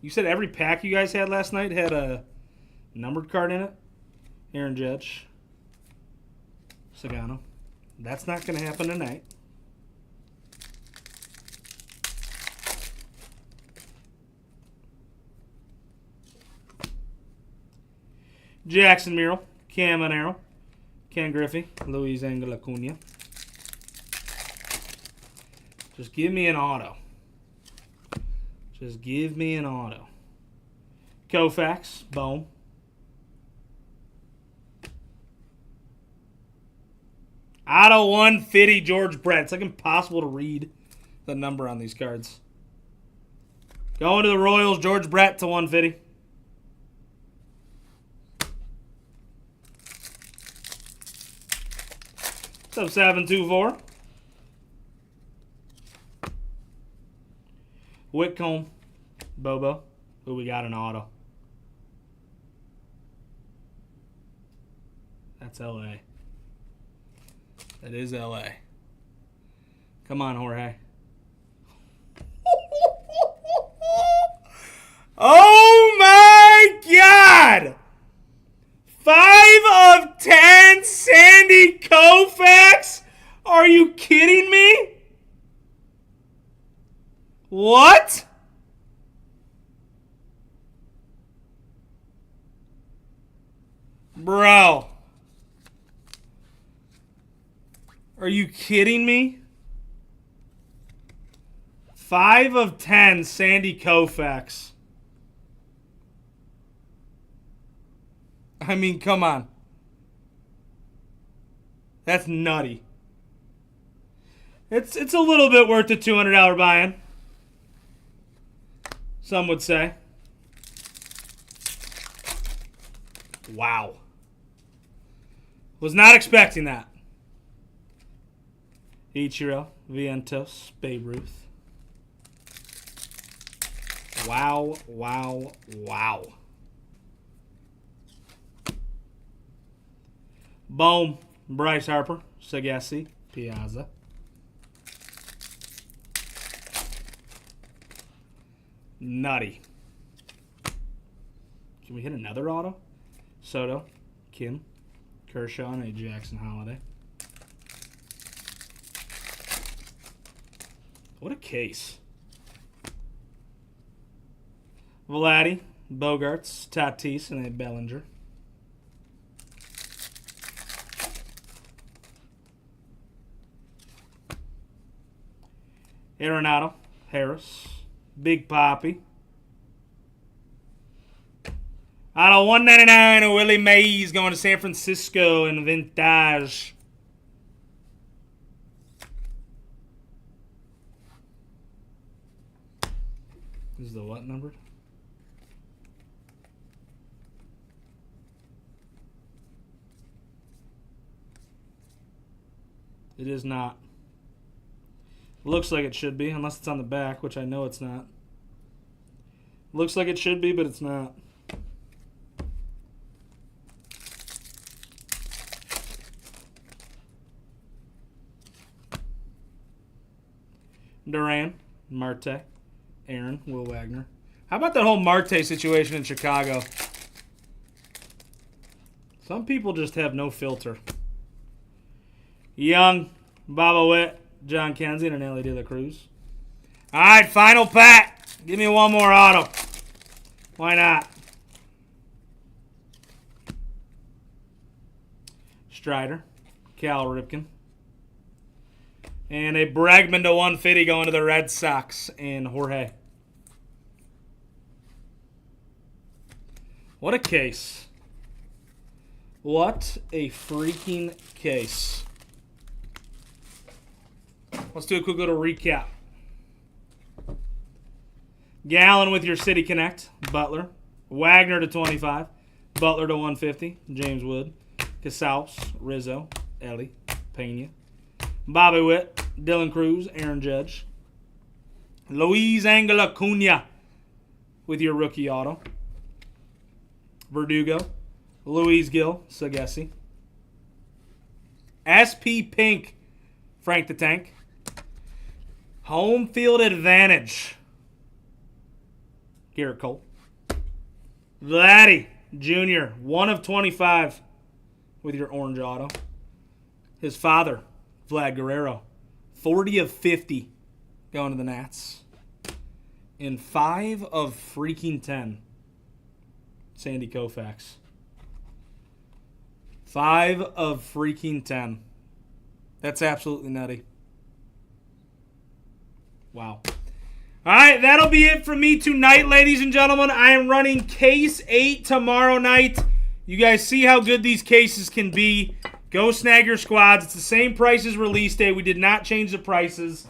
You said every pack you guys had last night had a numbered card in it? Aaron Judge. Sagano. That's not going to happen tonight. Jackson Merrill, Cam Monero, Ken Griffey, Luis Angel Acuna. Just give me an auto. Just give me an auto. Koufax, Bohm. Auto 150, George Brett. It's like impossible to read the number on these cards. Going to the Royals, George Brett to 150. What's up, 724? Whitcomb, Bobo, who we got an auto. That's LA. That is LA. Come on, Jorge. Oh my God! 5 of 10 Sandy Koufax? Are you kidding me? What? Bro. Are you kidding me? 5 of 10 Sandy Koufax. I mean, come on. That's nutty. It's a little bit worth the $200 buy-in. Some would say. Wow. Was not expecting that. Ichiro, Vientos, Babe Ruth. Wow, wow, wow. Bohm, Bryce Harper, Sagasi, Piazza. Nutty. Can we hit another auto? Soto, Kim, Kershaw, and a Jackson Holiday. What a case. Vladdy, Bogarts, Tatis, and a Bellinger. Arenado, Harris, Big Poppy. Out of 199, Willie Mays going to San Francisco in Vintage. This is the what number? It is not. Looks like it should be, unless it's on the back, which I know it's not. Looks like it should be, but it's not. Duran, Marte, Aaron, Will Wagner. How about that whole Marte situation in Chicago? Some people just have no filter. Young, Baba Witt, John Kensington, and Ellie De La Cruz. All right, final pack. Give me one more auto. Why not? Strider, Cal Ripken. And a Bregman to 150 going to the Red Sox and Jorge. What a case. What a freaking case. Let's do a quick little recap. Gallon with your City Connect. Butler. Wagner to 25. Butler to 150. James Wood. Casals. Rizzo. Ellie. Pena. Bobby Witt. Dylan Cruz. Aaron Judge. Luis Angel Acuna with your rookie auto. Verdugo. Luis Gil. Sagesi. SP Pink. Frank the Tank. Home field advantage. Garrett Cole. Vladdy Jr. 1 of 25 with your orange auto. His father, Vlad Guerrero. 40 of 50 going to the Nats. And 5 of freaking 10. Sandy Koufax. 5 of freaking 10. That's absolutely nutty. Wow. All right, that'll be it for me tonight, ladies and gentlemen. I am running Case 8 tomorrow night. You guys see how good these cases can be. Go snag your squads. It's the same price as release day. We did not change the prices.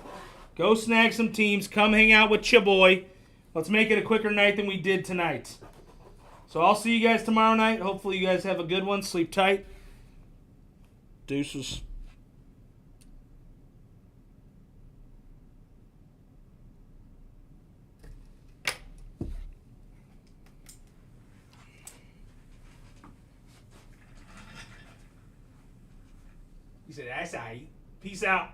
Go snag some teams. Come hang out with Chaboy. Let's make it a quicker night than we did tonight. So I'll see you guys tomorrow night. Hopefully you guys have a good one. Sleep tight. Deuces. He said, that's all right. Peace out.